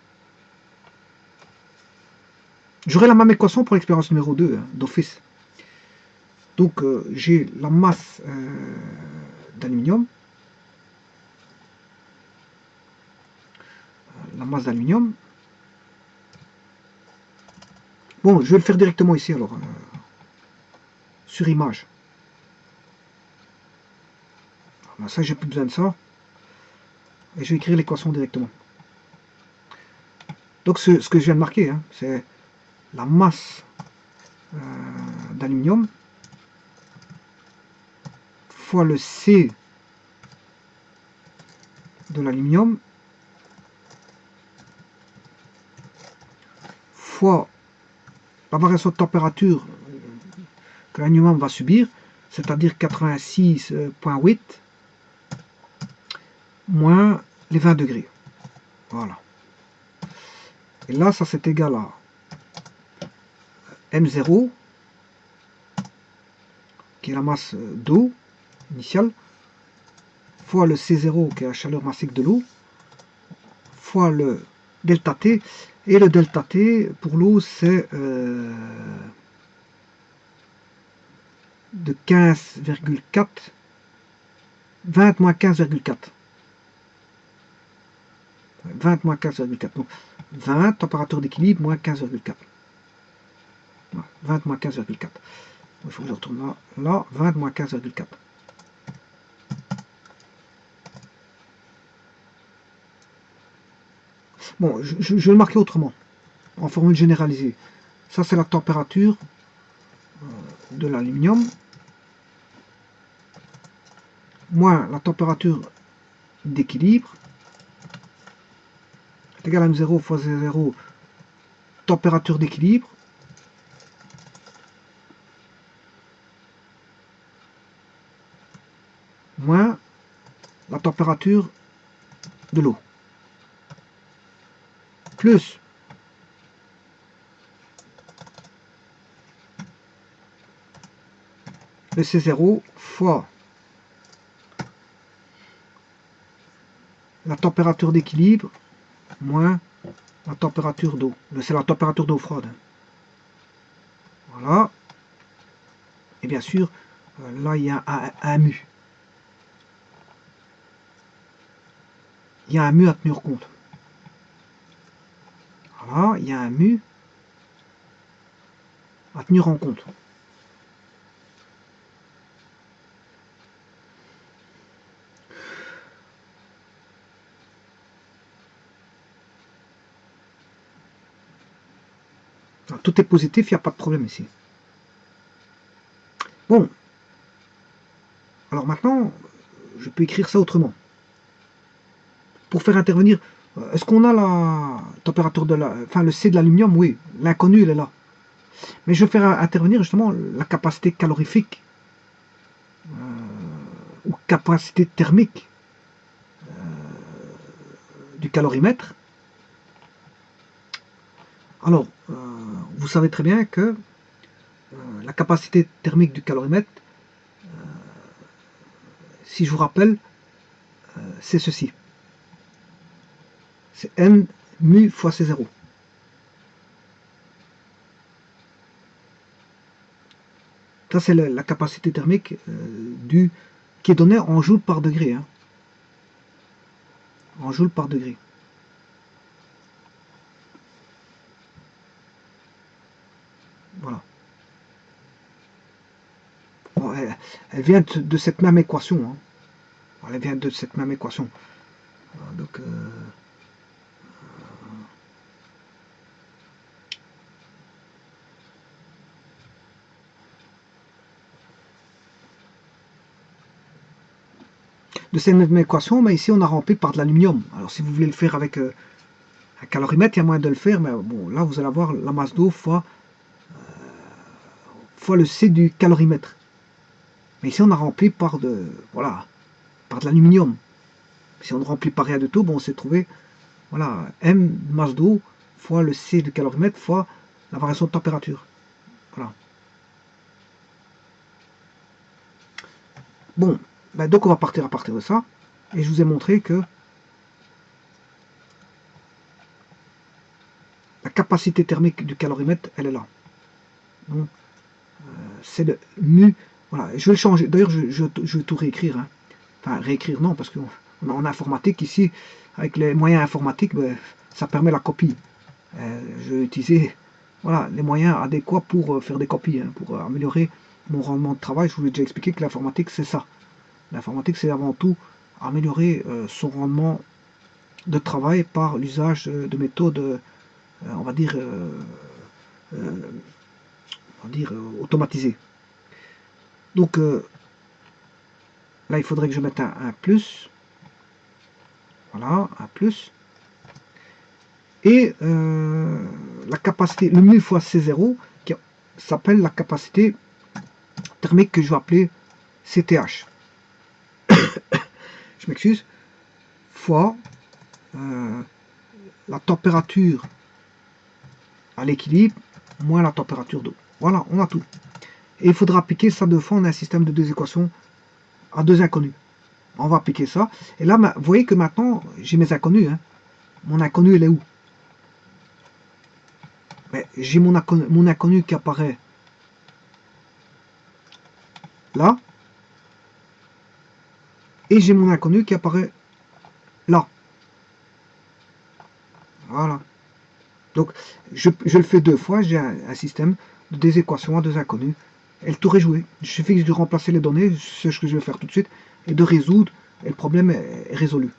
la même équation pour l'expérience numéro 2, hein, d'office. Donc j'ai la masse d'aluminium la masse d'aluminium. Bon, je vais le faire directement ici alors, sur image. Alors, ça, j'ai plus besoin de ça. Et je vais écrire l'équation directement. Donc ce que je viens de marquer, hein, c'est la masse d'aluminium fois le C de l'aluminium fois la variation de température que l'aluminium va subir, c'est-à-dire 86,8 moins les 20 degrés. Voilà. Et là, ça c'est égal à M0, qui est la masse d'eau initiale, fois le C0, qui est la chaleur massique de l'eau, fois le delta T. Et le delta T, pour l'eau, c'est de 15,4, 20 moins 15,4. 20 moins 15,4. Donc 20, température d'équilibre, moins 15,4. 20 moins 15,4. Il faut que je retourne là, 20 moins 15,4. Bon, je vais le marquer autrement, en formule généralisée. Ça, c'est la température de l'aluminium, moins la température d'équilibre, est égal à M0 fois Z0, température d'équilibre, moins la température de l'eau, plus le C0 fois la température d'équilibre moins la température d'eau. C'est la température d'eau froide. Voilà. Et bien sûr, là, il y a un mu. Il y a un mu à tenir compte. Voilà, il y a un mu à tenir en compte. Alors, tout est positif, il n'y a pas de problème ici. Bon. Alors maintenant, je peux écrire ça autrement. Pour faire intervenir, est-ce qu'on a la température de la... Enfin, le C de l'aluminium, oui. L'inconnu, il est là. Mais je vais faire intervenir justement la capacité calorifique ou capacité thermique du calorimètre. Alors, vous savez très bien que la capacité thermique du calorimètre, si je vous rappelle, c'est ceci. C'est M mu fois C0. Ça, c'est la capacité thermique qui est donnée en joules par degré. Hein. En joules par degré. Voilà. Bon, elle vient de cette même équation. Hein. Elle vient de cette même équation. Donc, de cette même équation, mais ici on a rempli par de l'aluminium. Alors si vous voulez le faire avec un calorimètre, il y a moyen de le faire, mais bon, là vous allez avoir la masse d'eau fois le C du calorimètre. Mais ici on a rempli par de l'aluminium. Si on ne remplit pas rien de tout, bon, on s'est trouvé voilà, M masse d'eau fois le C du calorimètre fois la variation de température. Voilà. Bon, ben donc on va partir à partir de ça. Et je vous ai montré que la capacité thermique du calorimètre, elle est là. Donc, c'est le mu. Voilà, je vais le changer. D'ailleurs, je vais tout réécrire. Hein. Enfin, réécrire, non, parce que En informatique, ici, avec les moyens informatiques, ben, ça permet la copie. Je vais utiliser voilà, les moyens adéquats pour faire des copies, hein, pour améliorer mon rendement de travail. Je vous ai déjà expliqué que l'informatique, c'est ça. L'informatique, c'est avant tout améliorer son rendement de travail par l'usage de méthodes, on va dire, automatisées. Donc là, il faudrait que je mette un plus. Voilà, un plus. Et la capacité, le mu fois C0, qui s'appelle la capacité thermique que je vais appeler CTH. Je m'excuse. Fois la température à l'équilibre moins la température d'eau. Voilà, on a tout. Et il faudra appliquer ça deux fois. On a un système de deux équations à deux inconnus. On va appliquer ça. Et là, vous voyez que maintenant, j'ai mes inconnus. Hein. Mon inconnu, il est où? J'ai mon inconnu qui apparaît là. Et j'ai mon inconnu qui apparaît là. Voilà. Donc, je le fais deux fois. J'ai un système de deux équations à deux inconnus. Et le tour est joué. Il suffit de remplacer les données, c'est ce que je vais faire tout de suite, et de résoudre, et le problème est résolu.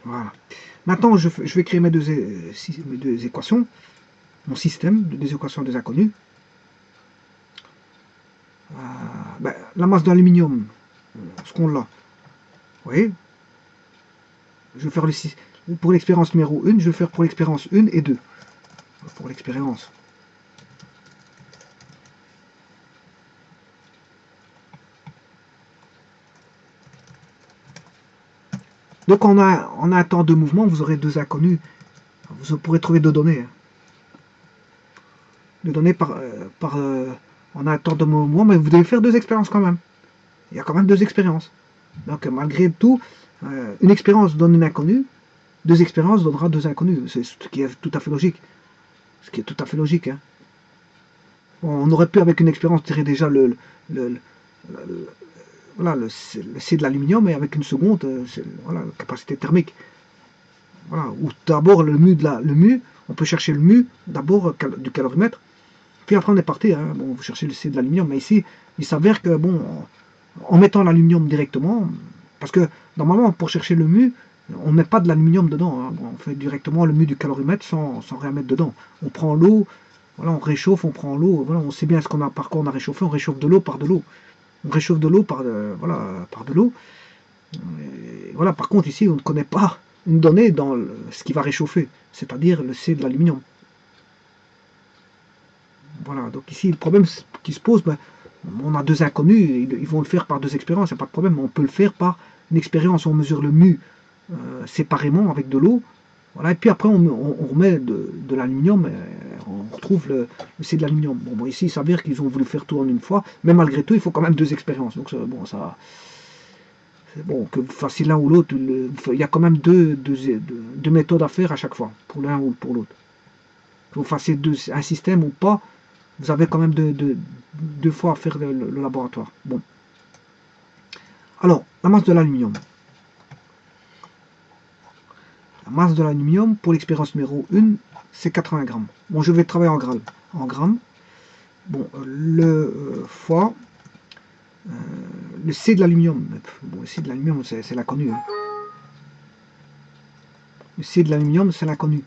Voilà. Maintenant, je vais créer mes deux équations, mon système de deux équations des inconnus. La masse d'aluminium, ce qu'on l'a. Vous voyez? Je vais faire pour l'expérience numéro 1, je vais faire pour l'expérience 1 et 2. Pour l'expérience. Donc on a un temps de mouvement, vous aurez deux inconnus. Vous pourrez trouver deux données. Hein. Deux données on a un temps de mouvement, mais vous devez faire deux expériences quand même. Il y a quand même deux expériences. Donc malgré tout, une expérience donne une inconnue, deux expériences donnera deux inconnus. C'est ce qui est tout à fait logique. Ce qui est tout à fait logique. Hein. On aurait pu avec une expérience tirer déjà voilà, le C de l'aluminium, et avec une seconde, voilà, la capacité thermique. Voilà, ou d'abord le mu, on peut chercher le mu d'abord du calorimètre, puis après on est parti. Hein, bon, vous cherchez le C de l'aluminium, mais ici il s'avère que bon, en mettant l'aluminium directement, parce que normalement pour chercher le mu, on ne met pas de l'aluminium dedans. Hein, bon, on fait directement le mu du calorimètre sans rien mettre dedans. On prend l'eau, voilà, on réchauffe, on prend l'eau, voilà, on sait bien par quoi on a réchauffé, on réchauffe de l'eau par de l'eau. On réchauffe de l'eau voilà, par de l'eau. Voilà, par contre, ici, on ne connaît pas une donnée dans ce qui va réchauffer, c'est-à-dire le C de l'aluminium. Voilà, donc ici, le problème qui se pose, on a deux inconnus, ils vont le faire par deux expériences, il n'y a pas de problème, mais on peut le faire par une expérience, on mesure le mu séparément avec de l'eau, voilà, et puis après on remet de l'aluminium, on retrouve le C de l'aluminium. Bon, ici, il s'avère qu'ils ont voulu faire tout en une fois, mais malgré tout, il faut quand même deux expériences, donc bon, ça... Bon, que vous fassiez l'un ou l'autre, il y a quand même deux méthodes à faire à chaque fois, pour l'un ou pour l'autre. Que vous fassiez un système ou pas, vous avez quand même deux fois à faire le laboratoire. Bon. Alors, la masse de l'aluminium. La masse de l'aluminium, pour l'expérience numéro 1, c'est 80 grammes. Bon, je vais travailler en grammes. Bon, le fois le C de l'aluminium. Bon, le C de l'aluminium, c'est l'inconnu. Hein. Le C de l'aluminium, c'est l'inconnu.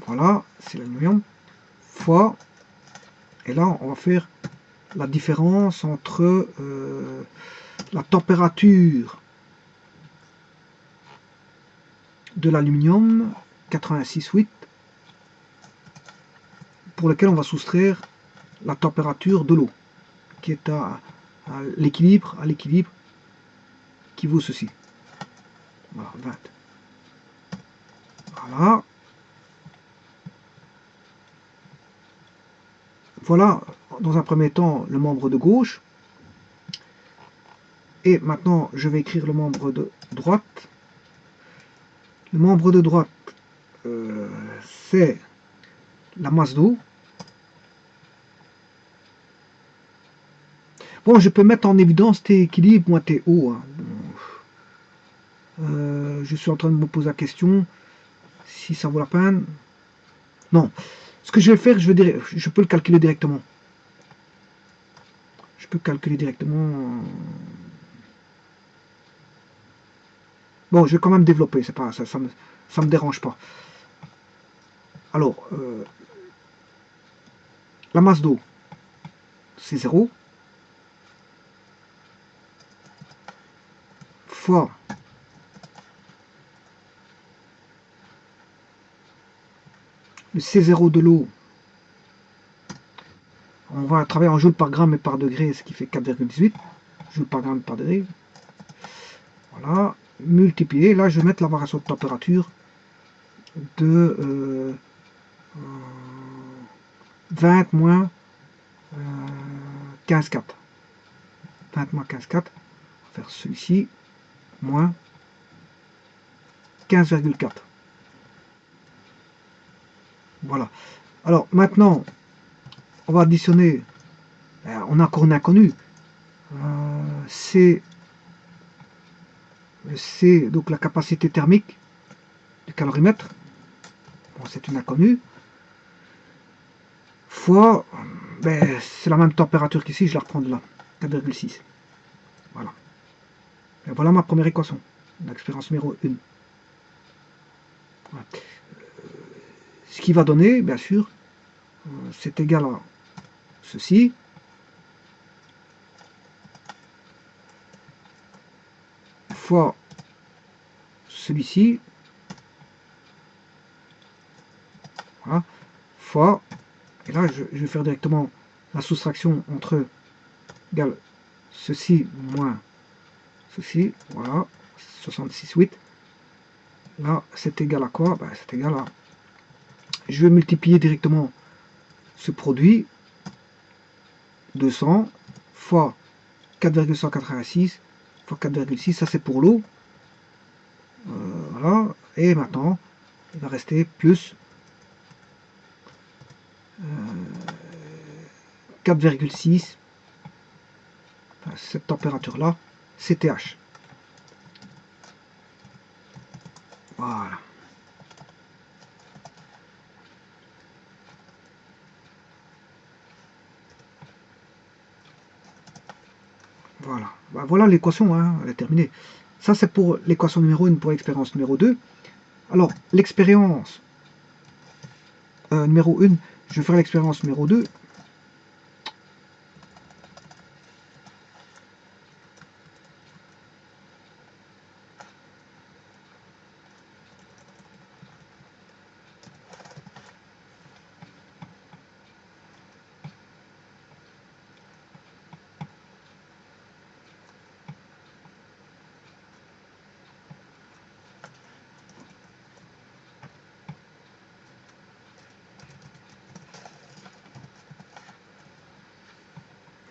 Voilà, c'est l'aluminium. Fois. Et là, on va faire la différence entre la température de l'aluminium, 86,8, pour lequel on va soustraire la température de l'eau, qui est à l'équilibre, qui vaut ceci. Voilà, 20. Voilà. Voilà, dans un premier temps, le membre de gauche. Et maintenant, je vais écrire le membre de droite. Le membre de droite, c'est la masse d'eau. Bon, je peux mettre en évidence T équilibre, moins T haut. Hein. Je suis en train de me poser la question si ça vaut la peine. Non. Ce que je vais faire, je peux le calculer directement. Je peux calculer directement. Bon, je vais quand même développer. C'est pas ça me dérange pas. Alors, la masse d'eau, c'est 0 fois le C0 de l'eau. On va travailler en joules par gramme et par degré, ce qui fait 4,18 joules par gramme et par degré. Voilà, multiplié. Là, je vais mettre la variation de température de 20 moins 15,4. 20 moins 15,4. On va faire celui-ci, moins 15,4. Voilà. Alors, maintenant, on va additionner. On a encore une inconnue. C'est le C, donc la capacité thermique du calorimètre. Bon, c'est une inconnue. Fois, c'est la même température qu'ici, je la reprends de là, 4,6. Voilà. Et voilà ma première équation, l'expérience numéro 1. Voilà. Ce qui va donner, bien sûr, c'est égal à ceci. Fois celui-ci. Voilà. Fois, et là je vais faire directement la soustraction entre égal ceci moins ceci, voilà, 66,8. Là, c'est égal à quoi? C'est égal à... Je vais multiplier directement ce produit, 200 fois 4,186 fois 4,6, ça c'est pour l'eau. Voilà, et maintenant, il va rester plus 4,6, cette température-là, CTH. Voilà. Voilà, voilà l'équation, hein, elle est terminée. Ça, c'est pour l'équation numéro 1, pour l'expérience numéro 2. Alors, l'expérience numéro 1, je vais faire l'expérience numéro 2.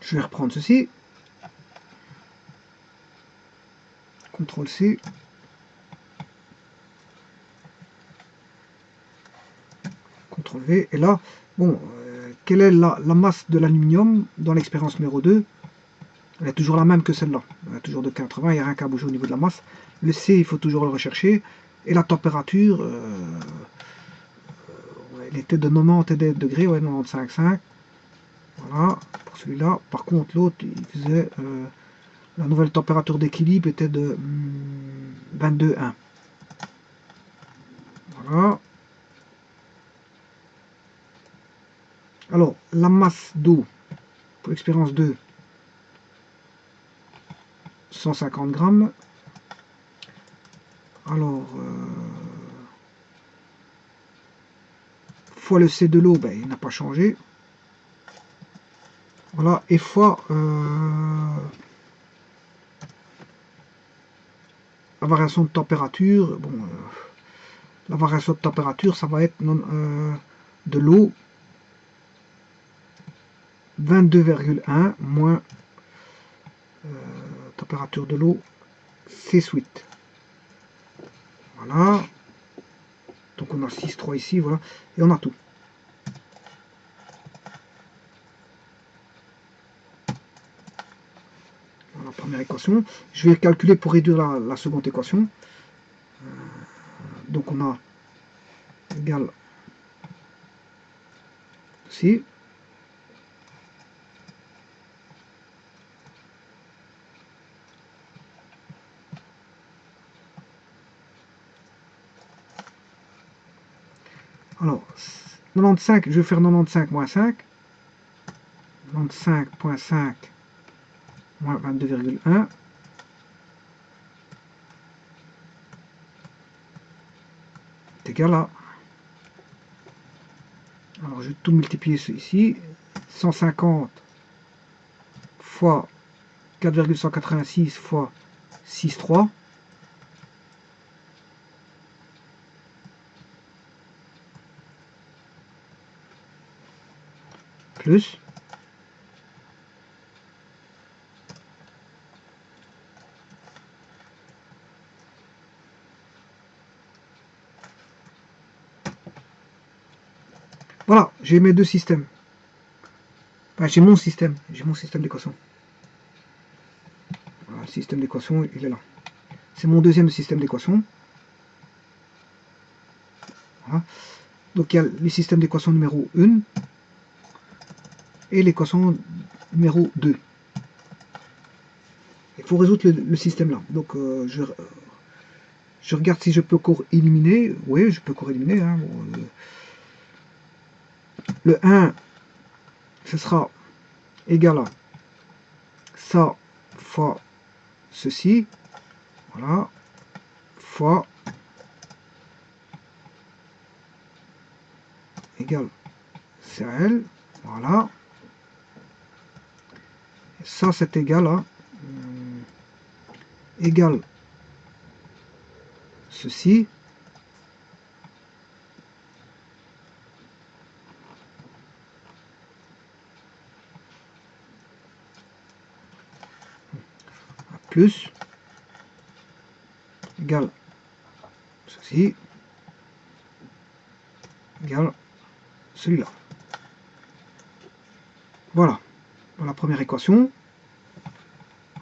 Je vais reprendre ceci. CTRL-C. CTRL-V. Et là, bon, quelle est la masse de l'aluminium dans l'expérience numéro 2? Elle est toujours la même que celle-là. Elle est toujours de 80, il n'y a rien qu'à bouger au niveau de la masse. Le C, il faut toujours le rechercher. Et la température, elle était de 90 degrés, ouais, 95,5. Voilà, pour celui-là. Par contre, l'autre, il faisait... la nouvelle température d'équilibre était de 22,1. Voilà. Alors, la masse d'eau, pour l'expérience 2, 150 grammes. Alors, fois le C de l'eau, il n'a pas changé. Voilà, et fois la variation de température, bon, la variation de température, ça va être de l'eau 22,1 moins température de l'eau C8. Voilà. Donc on a 6,3 ici, voilà. Et on a tout. Voilà, la première équation. Je vais calculer pour réduire la seconde équation. Donc on a égal ici. Alors, 95, je vais faire 95 moins 5. 95.5 moins 22,1 est égal à... Alors, je vais tout multiplier ici. 150 fois 4,186 fois 6,3 plus voilà, j'ai mes deux systèmes. Enfin, j'ai mon système d'équation. Voilà, le système d'équation, il est là. C'est mon deuxième système d'équation. Voilà. Donc il y a le système d'équation numéro 1 et l'équation numéro 2. Il faut résoudre le système là. Donc je regarde si je peux encore éliminer. Oui, je peux encore éliminer. Hein. Bon, le 1, ce sera égal à ça fois ceci. Voilà. Fois égal CL. Voilà. Et ça, c'est égal à égal ceci. Plus égal ceci égal celui-là. Voilà. Dans la première équation.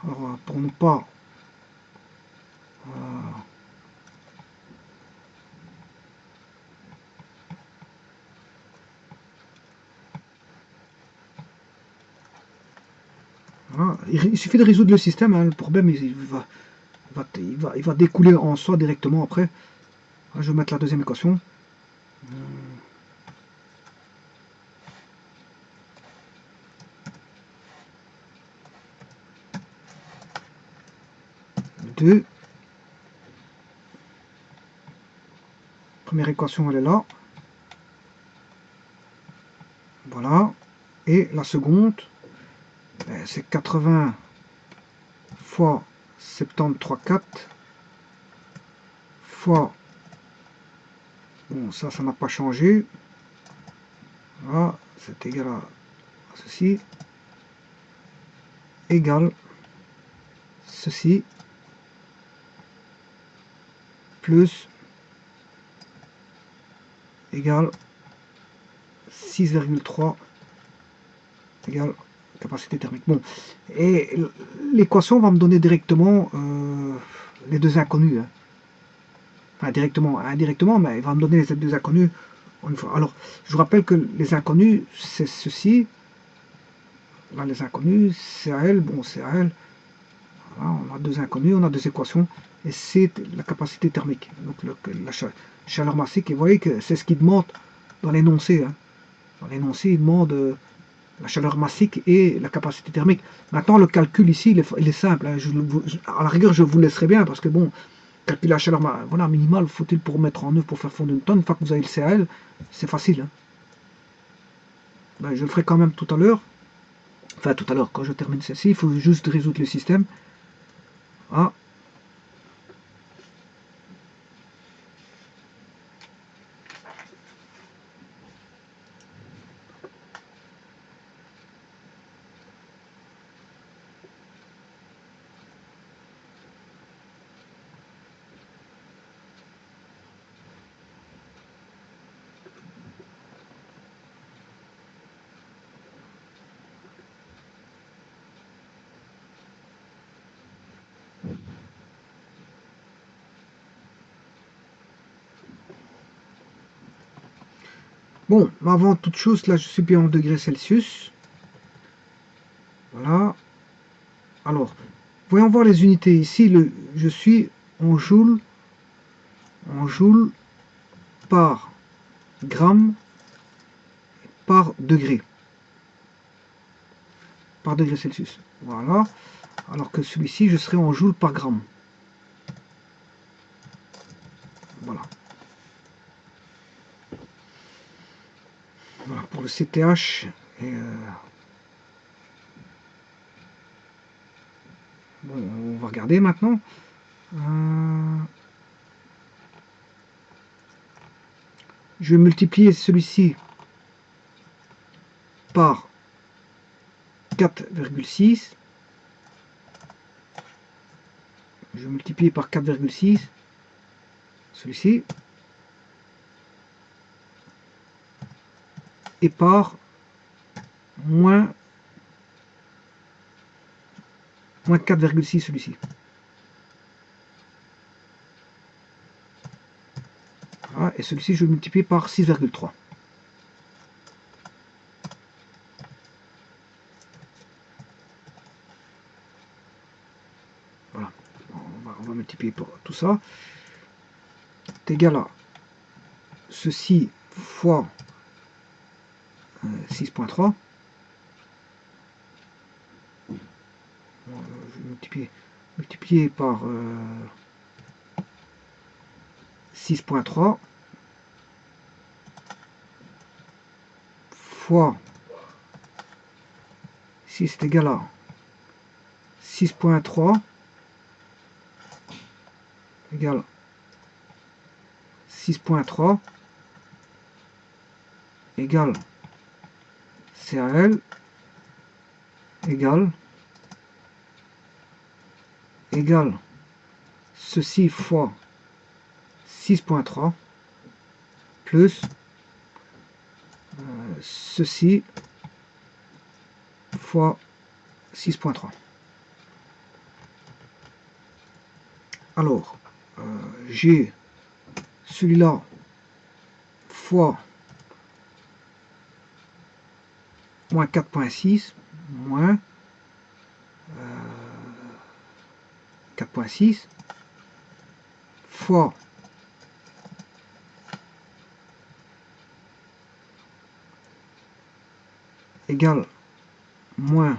Alors, pour ne pas voilà. Il suffit de résoudre le système, hein. Le problème il va découler en soi directement après. Je vais mettre la deuxième équation. 2. Première équation, elle est là. Voilà. Et la seconde, c'est 80 fois 73,4 fois... Bon, ça n'a pas changé. Voilà, c'est égal à ceci. Égal ceci. Plus égal 6,3 égale capacité thermique. Bon, et l'équation va me donner directement les deux inconnus. Hein. Enfin, directement, indirectement, mais il va me donner les deux inconnus. Alors, je vous rappelle que les inconnus, c'est ceci. Là, les inconnus, c'est à elle, bon, c'est à elle. Voilà, on a deux inconnus, on a deux équations, et c'est la capacité thermique. Donc, la chaleur massique, et vous voyez que c'est ce qu'il demande dans l'énoncé. Hein. Dans l'énoncé, il demande la chaleur massique et la capacité thermique. Maintenant, le calcul ici, il est simple. Hein. À la rigueur, je vous laisserai bien, parce que bon, calculer la chaleur voilà, minimale, faut-il pour mettre en œuvre pour faire fondre une tonne, une fois que vous avez le CAL, c'est facile. Hein. Ben, je le ferai quand même tout à l'heure. Enfin, tout à l'heure, quand je termine ceci, il faut juste résoudre le système. Ah. Bon, avant toute chose, là je suis bien en degrés Celsius. Voilà. Alors, voyons voir les unités. Ici, je suis en joules par gramme par degré. Par degré Celsius. Voilà. Alors que celui-ci, je serai en joules par gramme. Voilà. Voilà pour le CTH. Et bon, on va regarder maintenant. Je vais multiplier celui-ci par 4,6. Je vais multiplier par 4,6 celui-ci et par moins 4,6 celui-ci. Voilà, et celui-ci je vais multiplier par 6,3. Voilà, on va multiplier pour tout ça. C'est égal à ceci fois 6,3. Je vais multiplier par 6,3 fois, ici c'est égal à 6,3 égale 6,3 égale CAL égale ceci fois 6,3 plus ceci fois 6,3. Alors, j'ai celui-là fois moins 4,6 moins 4,6 fois égale moins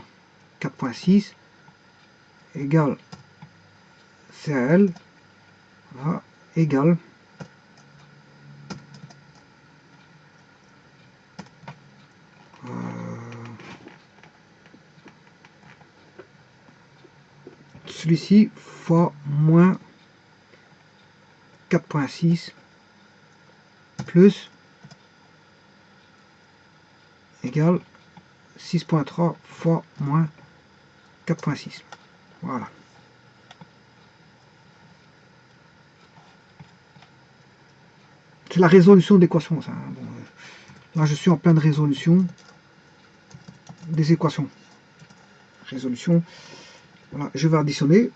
4,6 égale CAL, voilà, égale celui-ci fois moins 4,6 plus égale 6,3 fois moins 4,6. Voilà. C'est la résolution d'équation, ça. Bon, là, je suis en pleine résolution des équations. Résolution. Voilà, je vais additionner.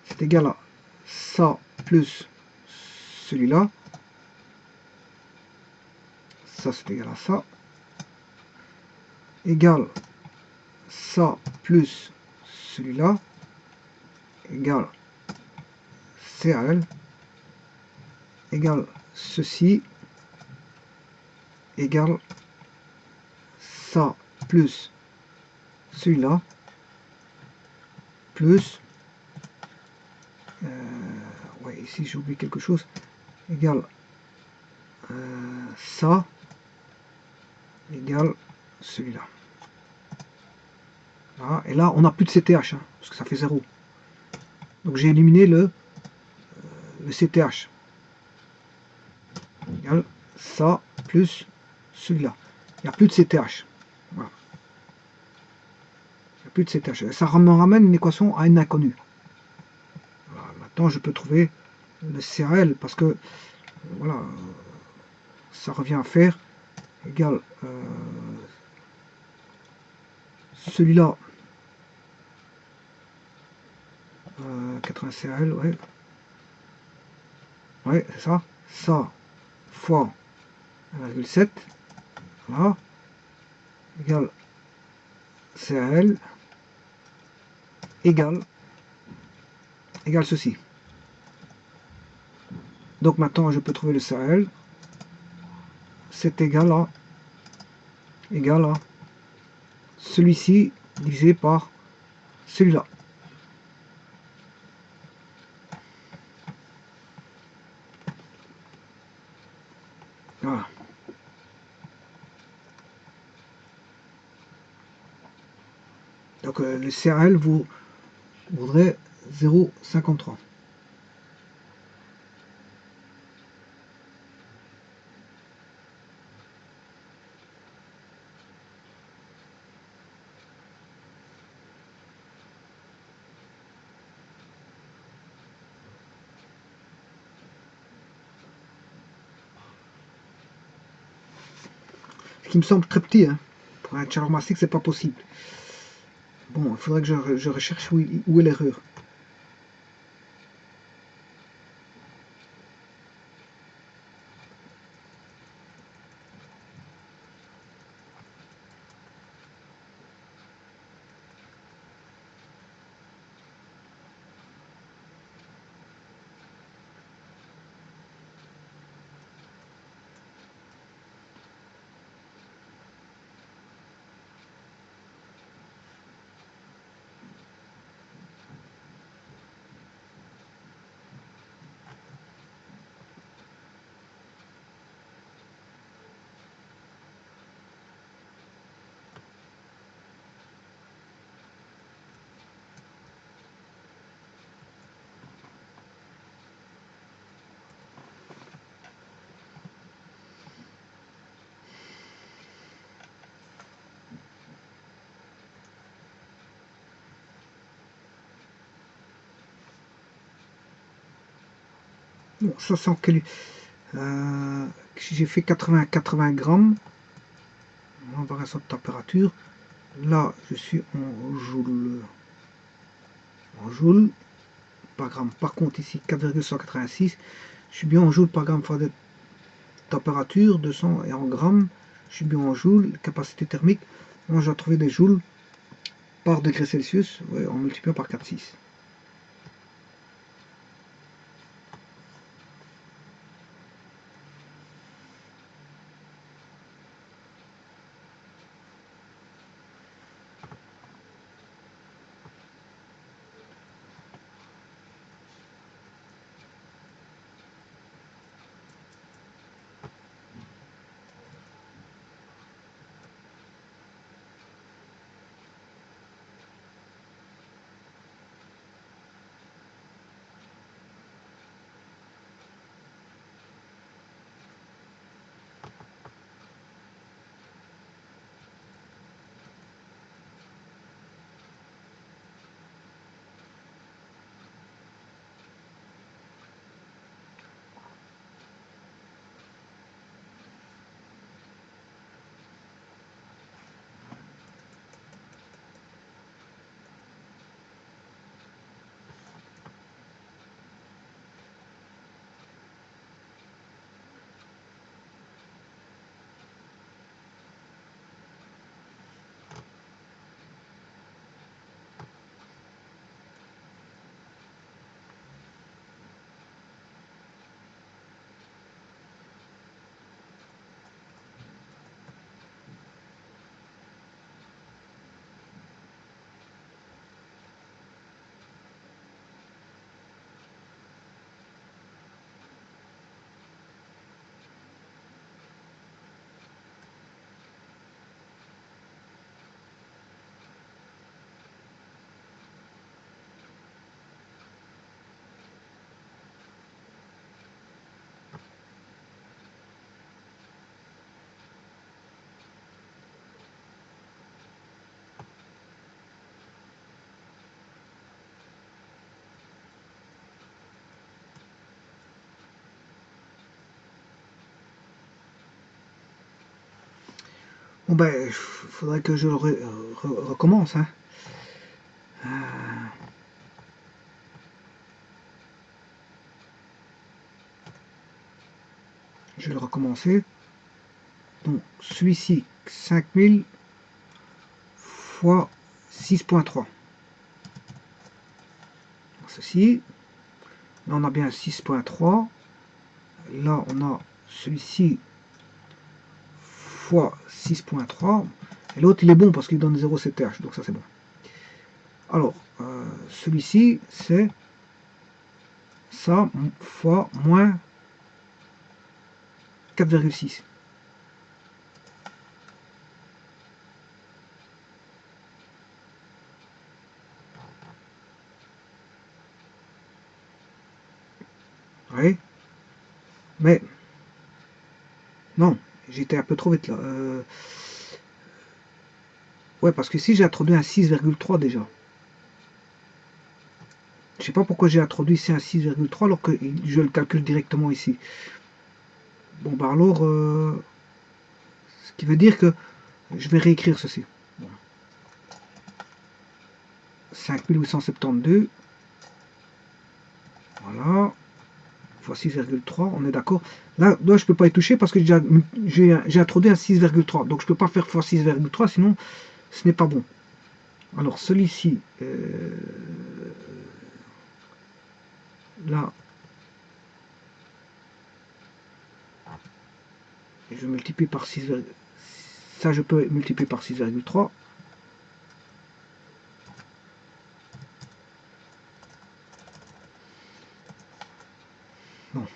C'est égal à ça plus celui-là. Ça, c'est égal à ça. Égale ça plus celui-là. Égale CAL. Égale ceci. Égale ça plus celui-là. Plus. Ouais, ici j'ai oublié quelque chose. Égale ça égale celui-là. Voilà. Et là, on n'a plus de CTH, hein, parce que ça fait 0. Donc j'ai éliminé le CTH. Égale ça plus celui-là. Il n'y a plus de CTH. Voilà. Il n'y a plus de CTH. Ça me ramène une équation à une inconnue. Voilà. Maintenant, je peux trouver le CAL, parce que voilà, ça revient à faire égal celui-là, 80 CL, ouais. Ouais, c'est ça. Ça, fois 1,7, voilà, égale CL, égale ceci. Donc maintenant, je peux trouver le CL. C'est égal à celui-ci divisé par celui-là. Voilà. Donc le CRL vous vaudrait 0,53. Ce qui me semble très petit, hein. Pour un Challenger Mastic, c'est pas possible. Bon, il faudrait que je recherche où est l'erreur. Bon, ça sent que j'ai fait 80 grammes. On va voir sa température. Là, je suis en joule. Par gramme. Par contre, ici, 4,186. Je suis bien en joule par gramme fois de température, 200 et en grammes. Je suis bien en joule. Capacité thermique. Moi, j'ai trouvé des joules par degré Celsius, ouais, en multipliant par 4,6. Bon ben, il faudrait que je le recommence. Hein. Je vais le recommencer. Donc celui-ci, 5000 fois 6.3. Ceci. Là on a bien 6.3. Là on a celui-ci fois 6.3. Et l'autre il est bon parce qu'il donne 0,7H. Donc ça c'est bon. Alors, celui-ci c'est ça fois moins 4,6. Oui. Mais non, j'étais un peu trop vite là. Ouais, parce que si j'ai introduit un 6,3 déjà. Je sais pas pourquoi j'ai introduit ici un 6,3 alors que je le calcule directement ici. Bon, bah alors, ce qui veut dire que je vais réécrire ceci. Bon. 5872. Voilà. Fois 6,3, on est d'accord. Là, je ne peux pas y toucher parce que j'ai introduit un 6,3. Donc je ne peux pas faire fois 6,3, sinon ce n'est pas bon. Alors celui-ci, là, je multiplie par 6, ça je peux multiplier par 6,3. Non,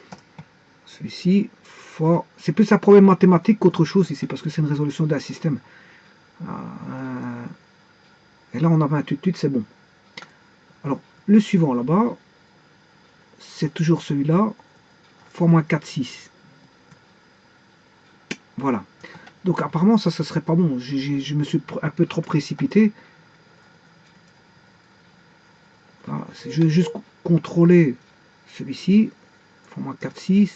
celui-ci, fois... C'est plus un problème mathématique qu'autre chose ici, parce que c'est une résolution d'un système. Et là, on a 28, c'est bon. Alors, le suivant là-bas, c'est toujours celui-là, fois moins 4,6. Voilà. Donc apparemment ça serait pas bon. Je me suis un peu trop précipité. Voilà. Je vais juste contrôler celui-ci. Format 4,6.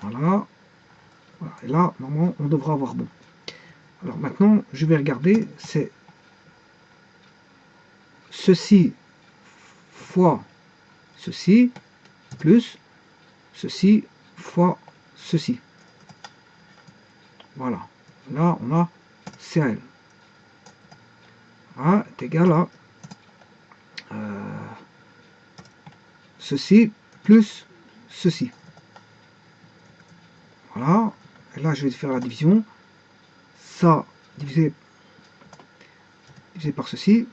Voilà. Voilà. Et là, normalement, on devra avoir bon. Alors maintenant, je vais regarder. C'est ceci fois ceci plus ceci fois ceci. Voilà. Là, on a CL. Ah, est égal à ceci plus ceci. Voilà. Et là, je vais faire la division. Ça divisé par ceci.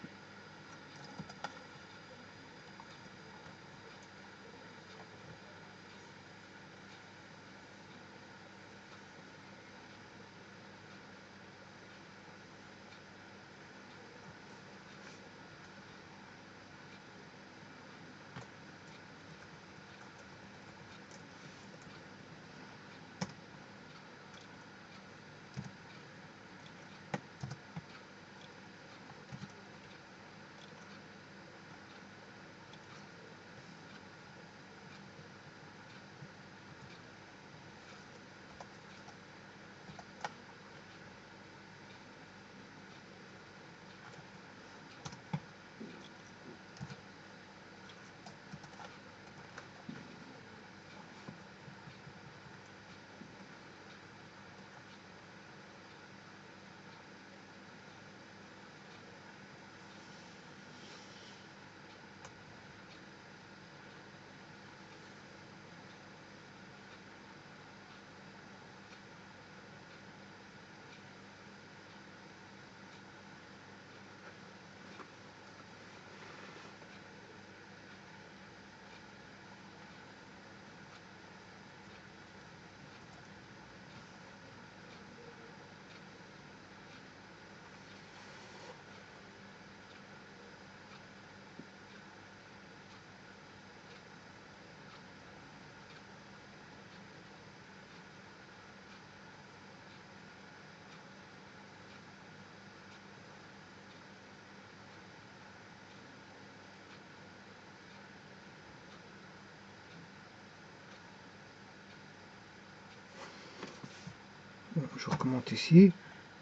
je recommande ici,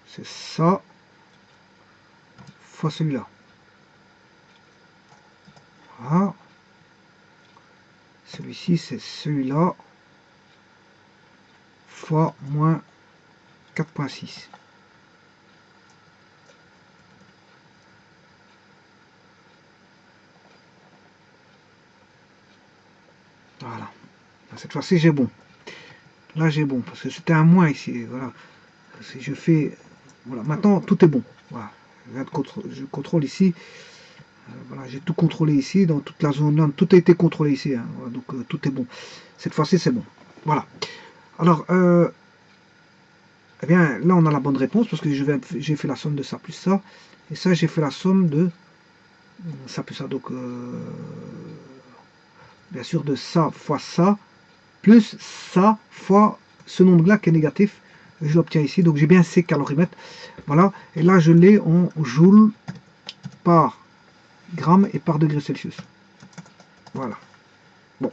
c'est ça fois celui-là. Voilà. Celui-ci, c'est celui-là fois moins 4,6. Voilà. Cette fois-ci, j'ai bon. Là, j'ai bon, parce que c'était un moins ici. Voilà. Si je fais... Voilà, maintenant, tout est bon. Voilà. Je contrôle ici. Voilà, j'ai tout contrôlé ici, dans toute la zone land. Tout a été contrôlé ici. Hein. Voilà, donc, tout est bon. Cette fois-ci, c'est bon. Voilà. Alors, eh bien, là, on a la bonne réponse, parce que j'ai fait la somme de ça plus ça. Et ça, j'ai fait la somme de ça plus ça. Donc, bien sûr, de ça fois ça, plus ça fois ce nombre-là qui est négatif. Je l'obtiens ici, donc j'ai bien C calorimètre. Voilà, et là je l'ai en joules par gramme et par degré Celsius. Voilà. Bon.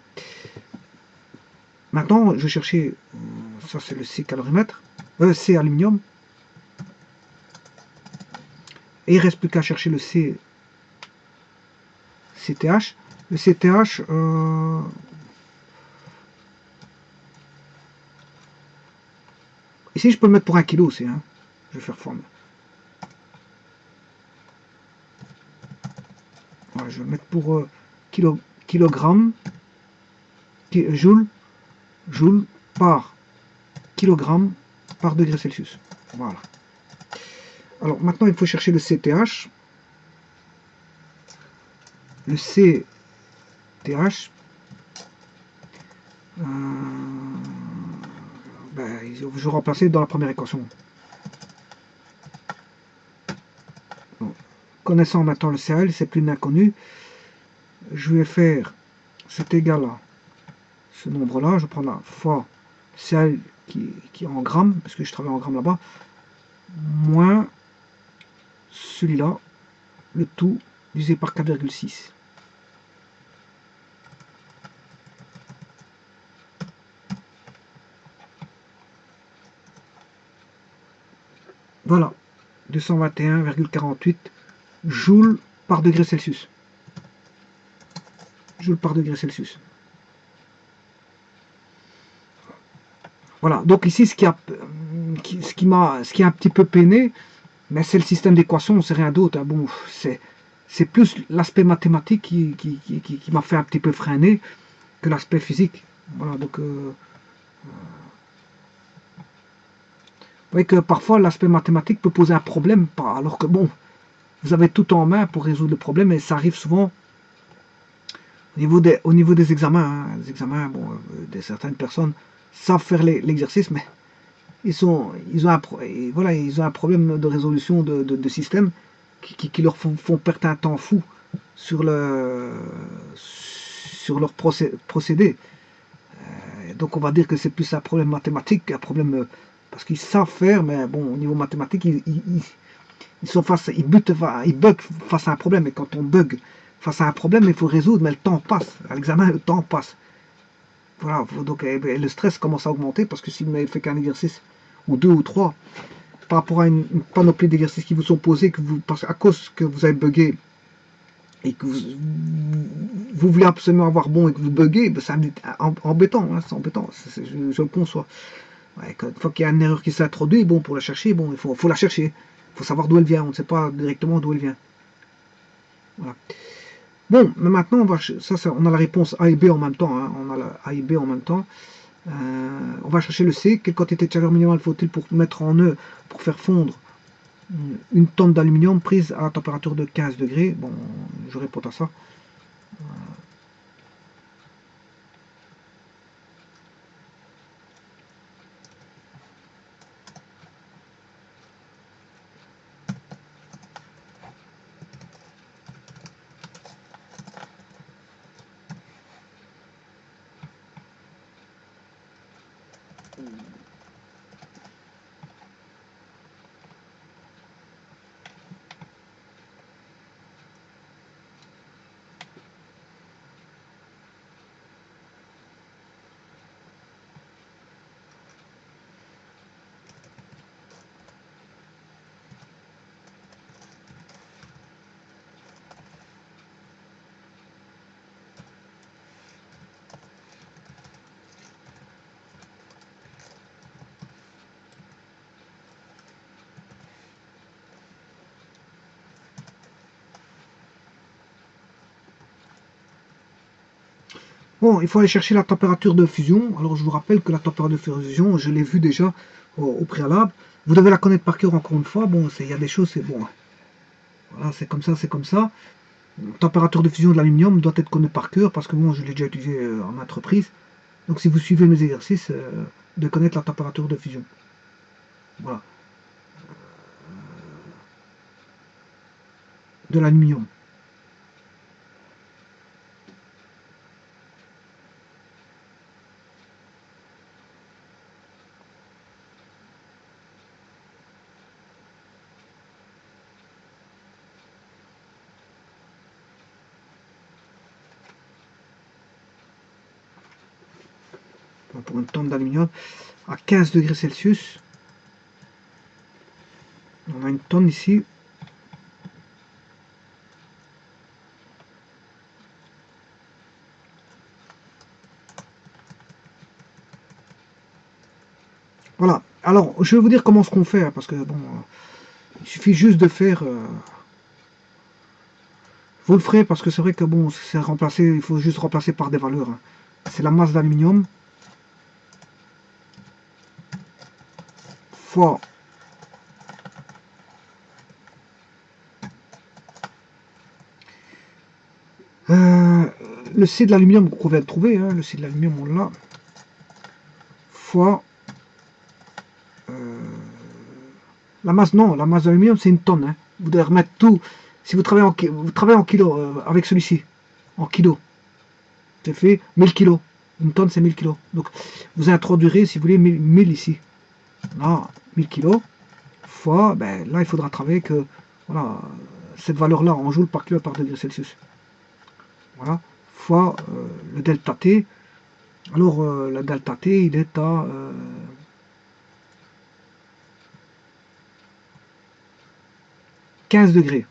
Maintenant, je vais chercher, ça c'est le C calorimètre, C aluminium. Et il ne reste plus qu'à chercher le CTH. Le CTH, ici je peux le mettre pour 1 kg aussi. Hein. Je vais faire forme. Voilà, je vais le mettre pour kilogramme, joule par kilogramme par degré Celsius. Voilà. Alors maintenant, il faut chercher le CTH. Le CTH, je vais remplacer dans la première équation. Bon. Connaissant maintenant le CL, c'est plus d'inconnu. Je vais faire cet égal à ce nombre-là. Je prends la fois CL qui est en grammes, parce que je travaille en grammes là-bas, moins celui-là, le tout divisé par 4,6. Voilà, 221,48 joules par degré Celsius. Joules par degré Celsius. Voilà, donc ici, ce qui a un petit peu peiné, mais c'est le système d'équation, c'est rien d'autre. Hein. Bon, c'est plus l'aspect mathématique qui m'a fait un petit peu freiner que l'aspect physique. Voilà, donc vous voyez que parfois l'aspect mathématique peut poser un problème, alors que bon, vous avez tout en main pour résoudre le problème, et ça arrive souvent au niveau des examens. Hein. Les examens, bon, certaines personnes savent faire l'exercice, mais ils ont un problème de résolution de système qui leur font perdre un temps fou sur leur procédé. Donc on va dire que c'est plus un problème mathématique qu'un problème parce qu'ils savent faire, mais bon, au niveau mathématique, ils sont ils bug face à un problème. Et quand on bug face à un problème, il faut résoudre, mais le temps passe. À l'examen, le temps passe. Voilà, donc le stress commence à augmenter parce que si vous n'avez fait qu'un exercice ou deux ou trois, par rapport à une panoplie d'exercices qui vous sont posés, à cause que vous avez bugué et que vous voulez absolument avoir bon et que vous buguez, ben c'est embêtant, hein, c'est embêtant, je le conçois. Ouais, une fois qu'il y a une erreur qui s'est introduite, bon, pour la chercher, bon, il faut la chercher. Il faut savoir d'où elle vient, on ne sait pas directement d'où elle vient. Voilà. Bon, mais maintenant, on a la réponse A et B en même temps. Hein, on a la A et B en même temps. On va chercher le C. Quelle quantité de chaleur minimale faut-il pour mettre en œuvre pour faire fondre une tonne d'aluminium prise à la température de 15 degrés? Bon, je réponds à ça. Bon, il faut aller chercher la température de fusion. Alors je vous rappelle que la température de fusion, je l'ai vu déjà au préalable. Vous devez la connaître par cœur encore une fois. Bon, il y a des choses, c'est bon. Voilà, c'est comme ça, c'est comme ça. Température de fusion de l'aluminium doit être connue par cœur parce que bon, je l'ai déjà utilisé en maintes reprises. Donc si vous suivez mes exercices, de connaître la température de fusion. Voilà. De l'aluminium. Pour une tonne d'aluminium, à 15 degrés Celsius, on a une tonne ici. Voilà. Alors, je vais vous dire comment ce qu'on fait, parce que bon, il suffit juste de faire. Vous le ferez parce que c'est vrai que bon, c'est remplacé, il faut juste remplacer par des valeurs. Hein. C'est la masse d'aluminium fois le C de l'aluminium qu'on vient de trouver, hein, le C de l'aluminium on l'a, fois la masse, non, la masse d'aluminium c'est une tonne. Hein. Vous devez remettre tout. Si vous travaillez en kilos avec celui-ci, en kilos, c'est fait 1000 kilos. Une tonne c'est 1000 kilos. Donc vous introduirez, si vous voulez, 1000 ici. Là, 1000 kilos, fois, ben, là il faudra travailler que voilà, cette valeur-là en joule par kilo par degré Celsius. Voilà, fois le delta T. Alors le delta T il est à 15 degrés.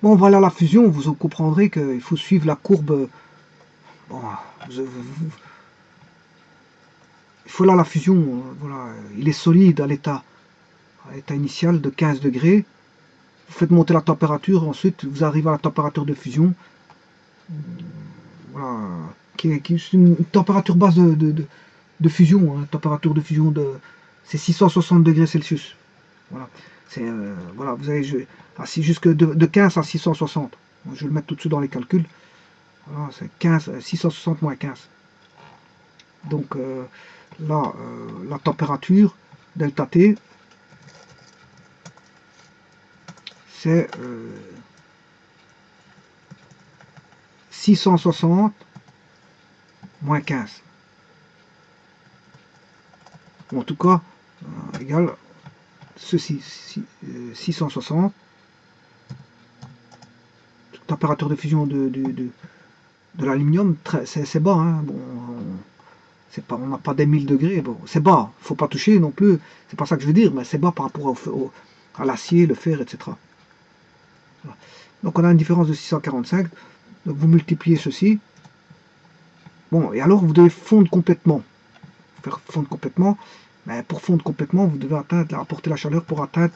Bon, voilà la fusion, vous comprendrez qu'il faut suivre la courbe. Bon, il faut là la fusion, voilà, il est solide à l'état initial de 15 degrés. Vous faites monter la température, ensuite vous arrivez à la température de fusion, voilà, qui est une température basse de fusion, hein, température de fusion c'est 660 degrés Celsius. Voilà, voilà, vous avez jusque de 15 à 660. Je vais le mettre tout de suite dans les calculs. Voilà, c'est 660 moins 15. Donc là, la température delta T, c'est 660 moins 15. Ou en tout cas, égale ceci, 660. Température de fusion de l'aluminium, c'est bas. Hein. Bon, on n'a pas des 1000 degrés. Bon, c'est bas. Il ne faut pas toucher non plus. C'est pas ça que je veux dire, mais c'est bas par rapport à l'acier, le fer, etc. Voilà. Donc on a une différence de 645. Donc vous multipliez ceci. Bon, et alors vous devez fondre complètement. Faire fondre complètement. Mais pour fondre complètement, vous devez apporter la chaleur pour atteindre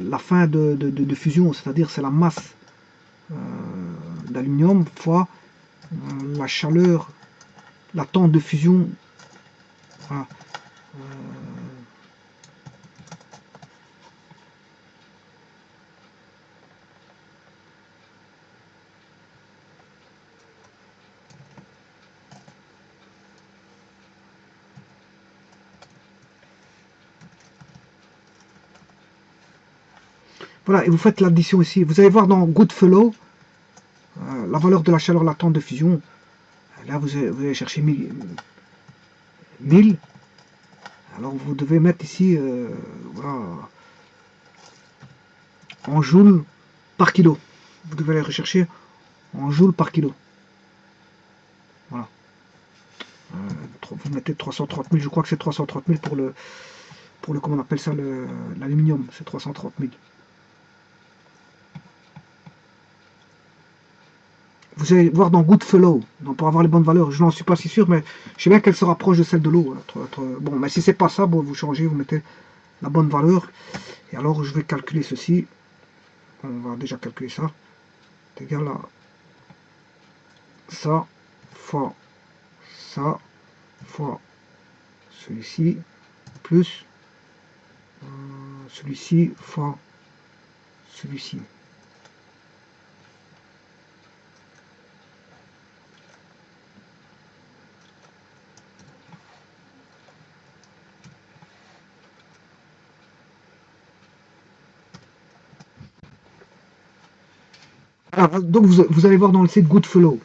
la fin de fusion, c'est-à-dire c'est la masse d'aluminium fois la chaleur, la tente de fusion. Voilà. Voilà, et vous faites l'addition ici. Vous allez voir dans Goodfellow, la valeur de la chaleur latente de fusion. Là, vous allez chercher 1000. Alors, vous devez mettre ici, voilà, en joules par kilo. Vous devez aller rechercher en joules par kilo. Voilà. Vous mettez 330 000, je crois que c'est 330 000 pour le comment on appelle ça, l'aluminium, c'est 330 000. vous allez voir dans Goodfellow, donc pour avoir les bonnes valeurs. Je n'en suis pas si sûr, mais je sais bien qu'elle se rapproche de celle de l'eau. Bon, mais si c'est pas ça, bon, vous changez, vous mettez la bonne valeur. Et alors, je vais calculer ceci. On va déjà calculer ça. C'est égal à ça fois ça fois celui-ci plus celui-ci fois celui-ci. Alors, donc vous allez voir dans le site Goodfellow.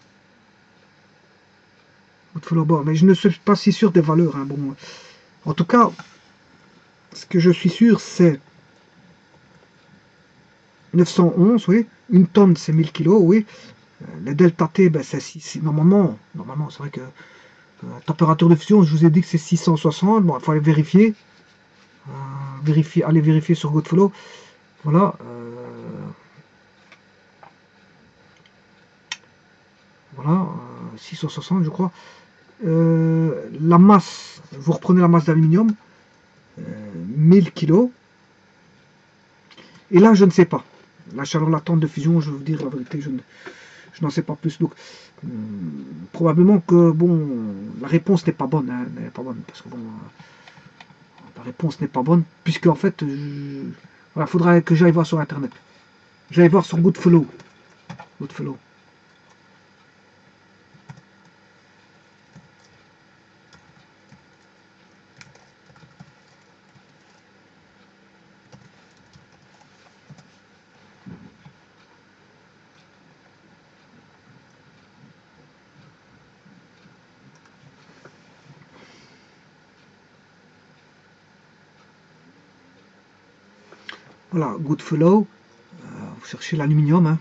Bon, mais je ne suis pas si sûr des valeurs. Hein. Bon, en tout cas, ce que je suis sûr, c'est 911, oui. Une tonne, c'est 1000 kilos, oui. Le delta T, ben, c'est normalement, c'est vrai que la température de fusion, je vous ai dit que c'est 660. Bon, il faut aller vérifier. Allez vérifier sur Goodfellow. Voilà. Voilà. 660, je crois. La masse, vous reprenez la masse d'aluminium. 1000 kilos. Et là, je ne sais pas. La chaleur latente de fusion, je vais vous dire la vérité, je n'en sais pas plus. Donc, probablement que bon, la réponse n'est pas bonne. Hein, n'est pas bonne parce que bon, la réponse n'est pas bonne, puisque en fait, voilà, faudrait que j'aille voir sur Internet. J'aille voir sur Goodfellow. Goodfellow. Voilà, Goodfellow. Vous cherchez l'aluminium. Hein.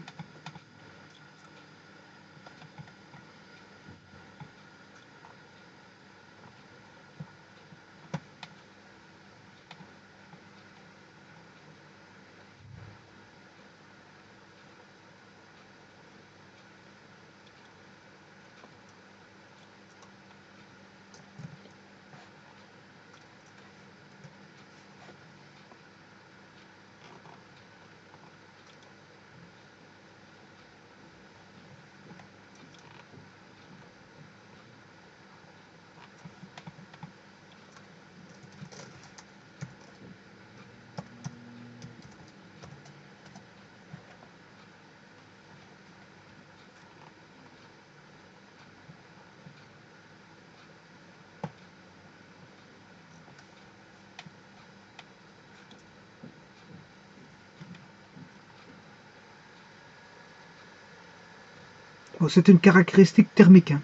Bon, c'est une caractéristique thermique. Hein.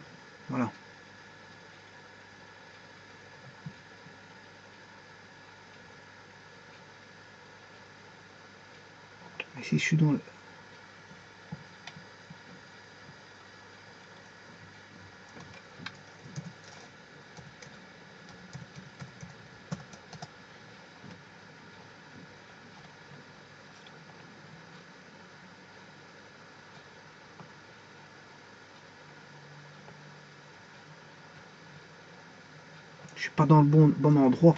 Voilà. Ici, je suis dans le... Je suis pas dans le bon endroit.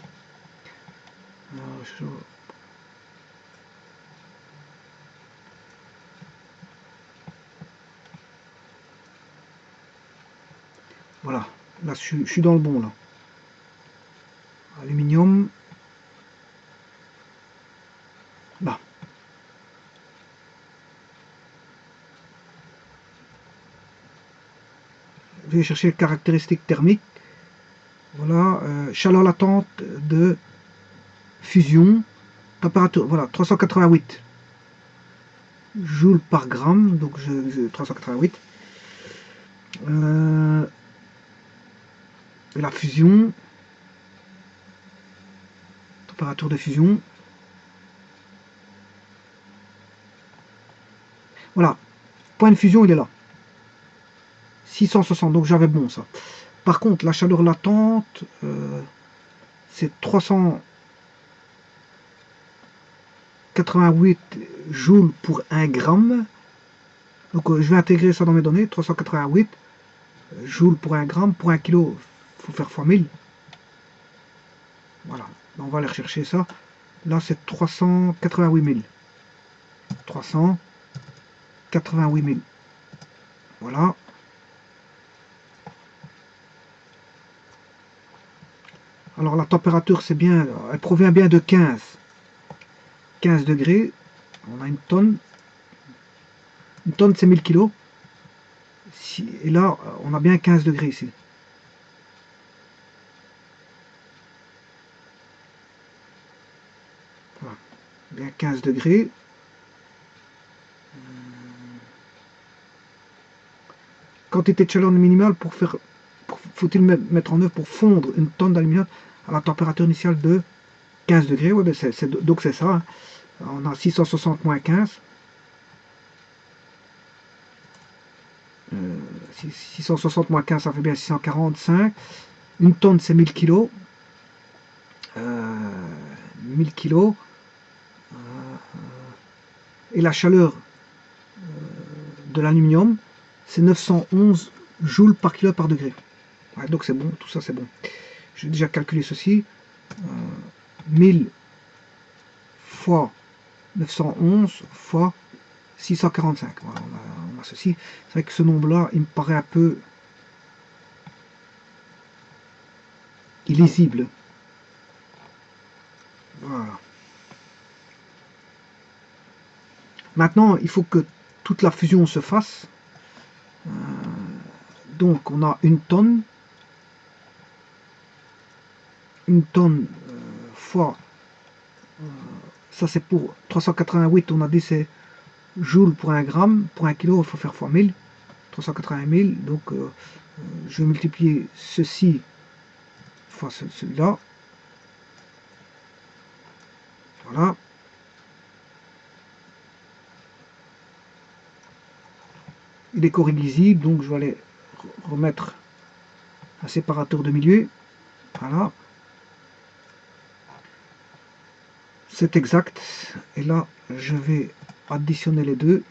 Voilà, là je suis dans le bon là. Aluminium. Là. Je vais chercher les caractéristiques thermiques. Voilà, chaleur latente de fusion. Température, voilà, 388 joules par gramme, donc 388. Et la fusion, température de fusion. Voilà, point de fusion, il est là. 660, donc j'avais bon ça. Par contre, la chaleur latente, c'est 388 joules pour 1 gramme. Donc je vais intégrer ça dans mes données, 388 joules pour 1 gramme, pour 1 kilo, il faut faire fois 1000. Voilà, on va aller rechercher ça. Là c'est 388 000. 388 000. Voilà. Alors la température c'est bien, elle provient bien de 15 degrés. On a une tonne. Une tonne c'est 1000 kilos. Et là on a bien 15 degrés ici. Voilà. Bien 15 degrés. Quantité de chaleur minimale pour faire. Faut-il mettre en œuvre pour fondre une tonne d'aluminium à la température initiale de 15 degrés. Ouais, ben donc c'est ça. Hein. On a 660 moins 15. 660 moins 15, ça fait bien 645. Une tonne, c'est 1000 kilos. 1000 kilos. Et la chaleur de l'aluminium, c'est 911 joules par kilo par degré. Ouais, donc c'est bon, tout ça c'est bon. J'ai déjà calculé ceci. 1000 fois 911 fois 645. Voilà, on a ceci. C'est vrai que ce nombre-là, il me paraît un peu illisible. Voilà. Maintenant, il faut que toute la fusion se fasse. Donc, on a une tonne fois, ça c'est pour 388, on a dit c'est joules pour 1 gramme, pour 1 kilo, il faut faire fois 1000, 380 000, donc je vais multiplier ceci fois celui-là, voilà. Il est corrélisible, donc je vais aller remettre un séparateur de milieu, voilà. C'est exact, et là je vais additionner les deux.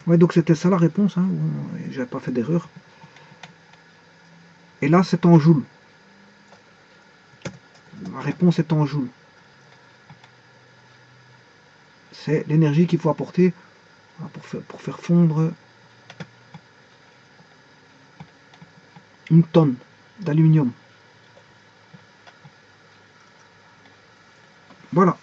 Ouais, donc c'était ça la réponse, hein. J'avais pas fait d'erreur. Et là c'est en joules. La réponse est en joules. C'est l'énergie qu'il faut apporter pour faire fondre une tonne d'aluminium. Voilà.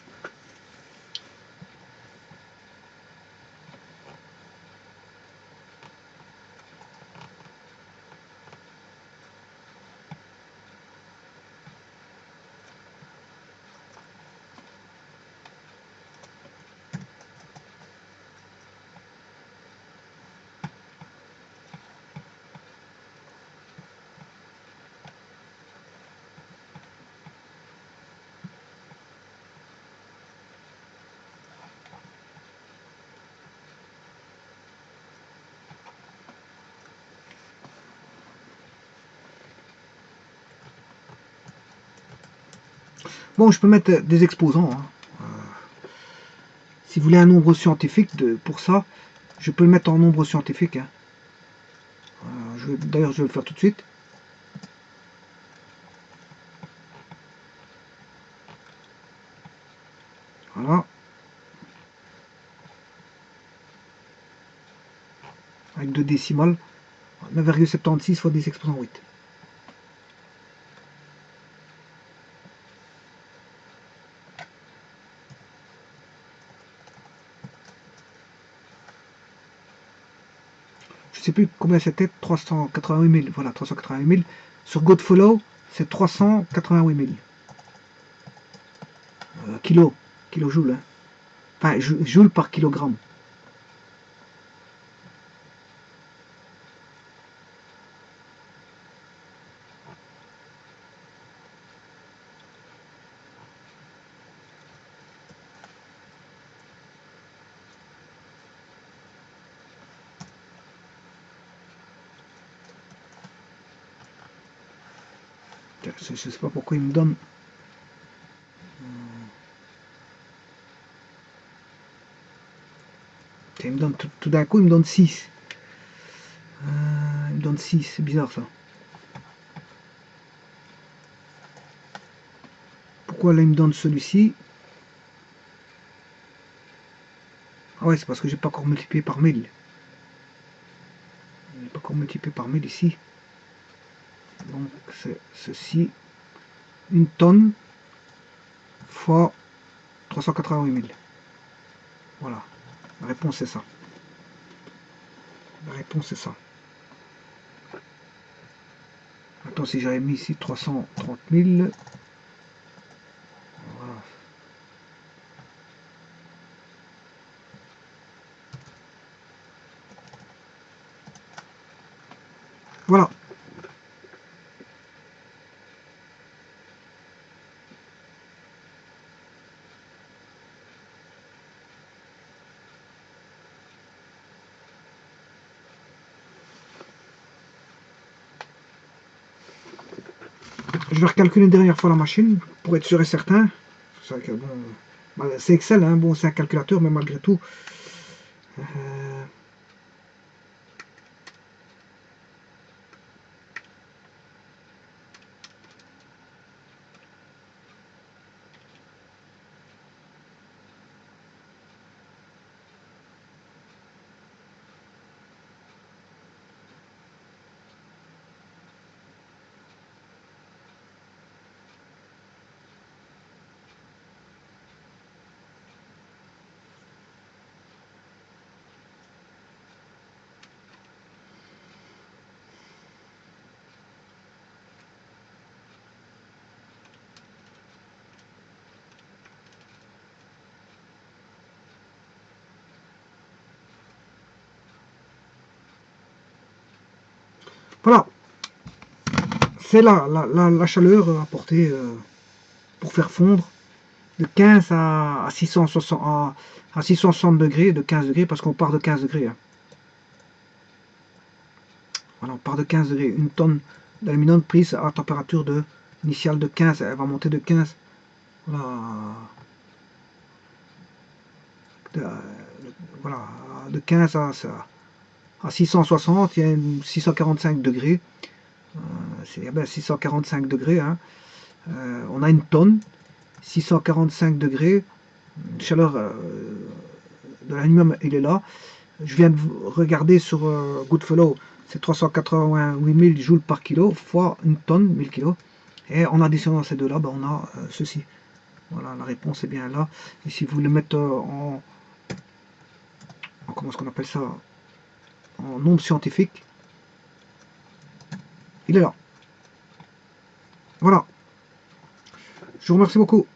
Bon, je peux mettre des exposants. Hein. Si vous voulez un nombre scientifique pour ça, je peux le mettre en nombre scientifique. Hein. D'ailleurs, je vais le faire tout de suite. Voilà. Avec 2 décimales. 9,76 fois 10 exposant 8. Je ne sais plus combien c'était, 388 000. Voilà, 388 000. Sur Godfollow, c'est 388 000. Kilojoules. Hein. Enfin, joules par kilogramme. Je ne sais pas pourquoi il me donne Il me donne tout d'un coup, il me donne 6. Il me donne 6, c'est bizarre ça. Pourquoi là il me donne celui-ci? Ah ouais, c'est parce que j'ai pas encore multiplié par 1000. J'ai pas encore multiplié par 1000 ici. Donc c'est ceci. Une tonne fois 388 000. Voilà. La réponse est ça. La réponse est ça. Attends, si j'avais mis ici 330 000. Voilà. Voilà. Je vais recalculer une dernière fois la machine pour être sûr et certain. C'est que, bon, c'est Excel, hein, bon, c'est un calculateur, mais malgré tout. Euh, voilà. C'est la chaleur apportée pour faire fondre de 15 à 660, à 660 degrés, de 15 degrés, parce qu'on part de 15 degrés. Hein. Voilà, on part de 15 degrés. Une tonne d'aluminium prise à température initiale de 15, elle va monter de 15. Voilà, de, voilà, de 15 à 660, il y a 645 degrés. C'est 645 degrés. Hein. On a une tonne, 645 degrés. Chaleur de l'aluminium, il est là. Je viens de regarder sur Goodfellow, c'est 388 000 joules par kilo fois une tonne, 1000 kilos. Et en additionnant ces deux-là, ben, on a ceci. Voilà, la réponse est bien là. Et si vous le mettez en comment est-ce qu'on appelle ça, en nombre scientifique, il est là. Voilà. Je vous remercie beaucoup.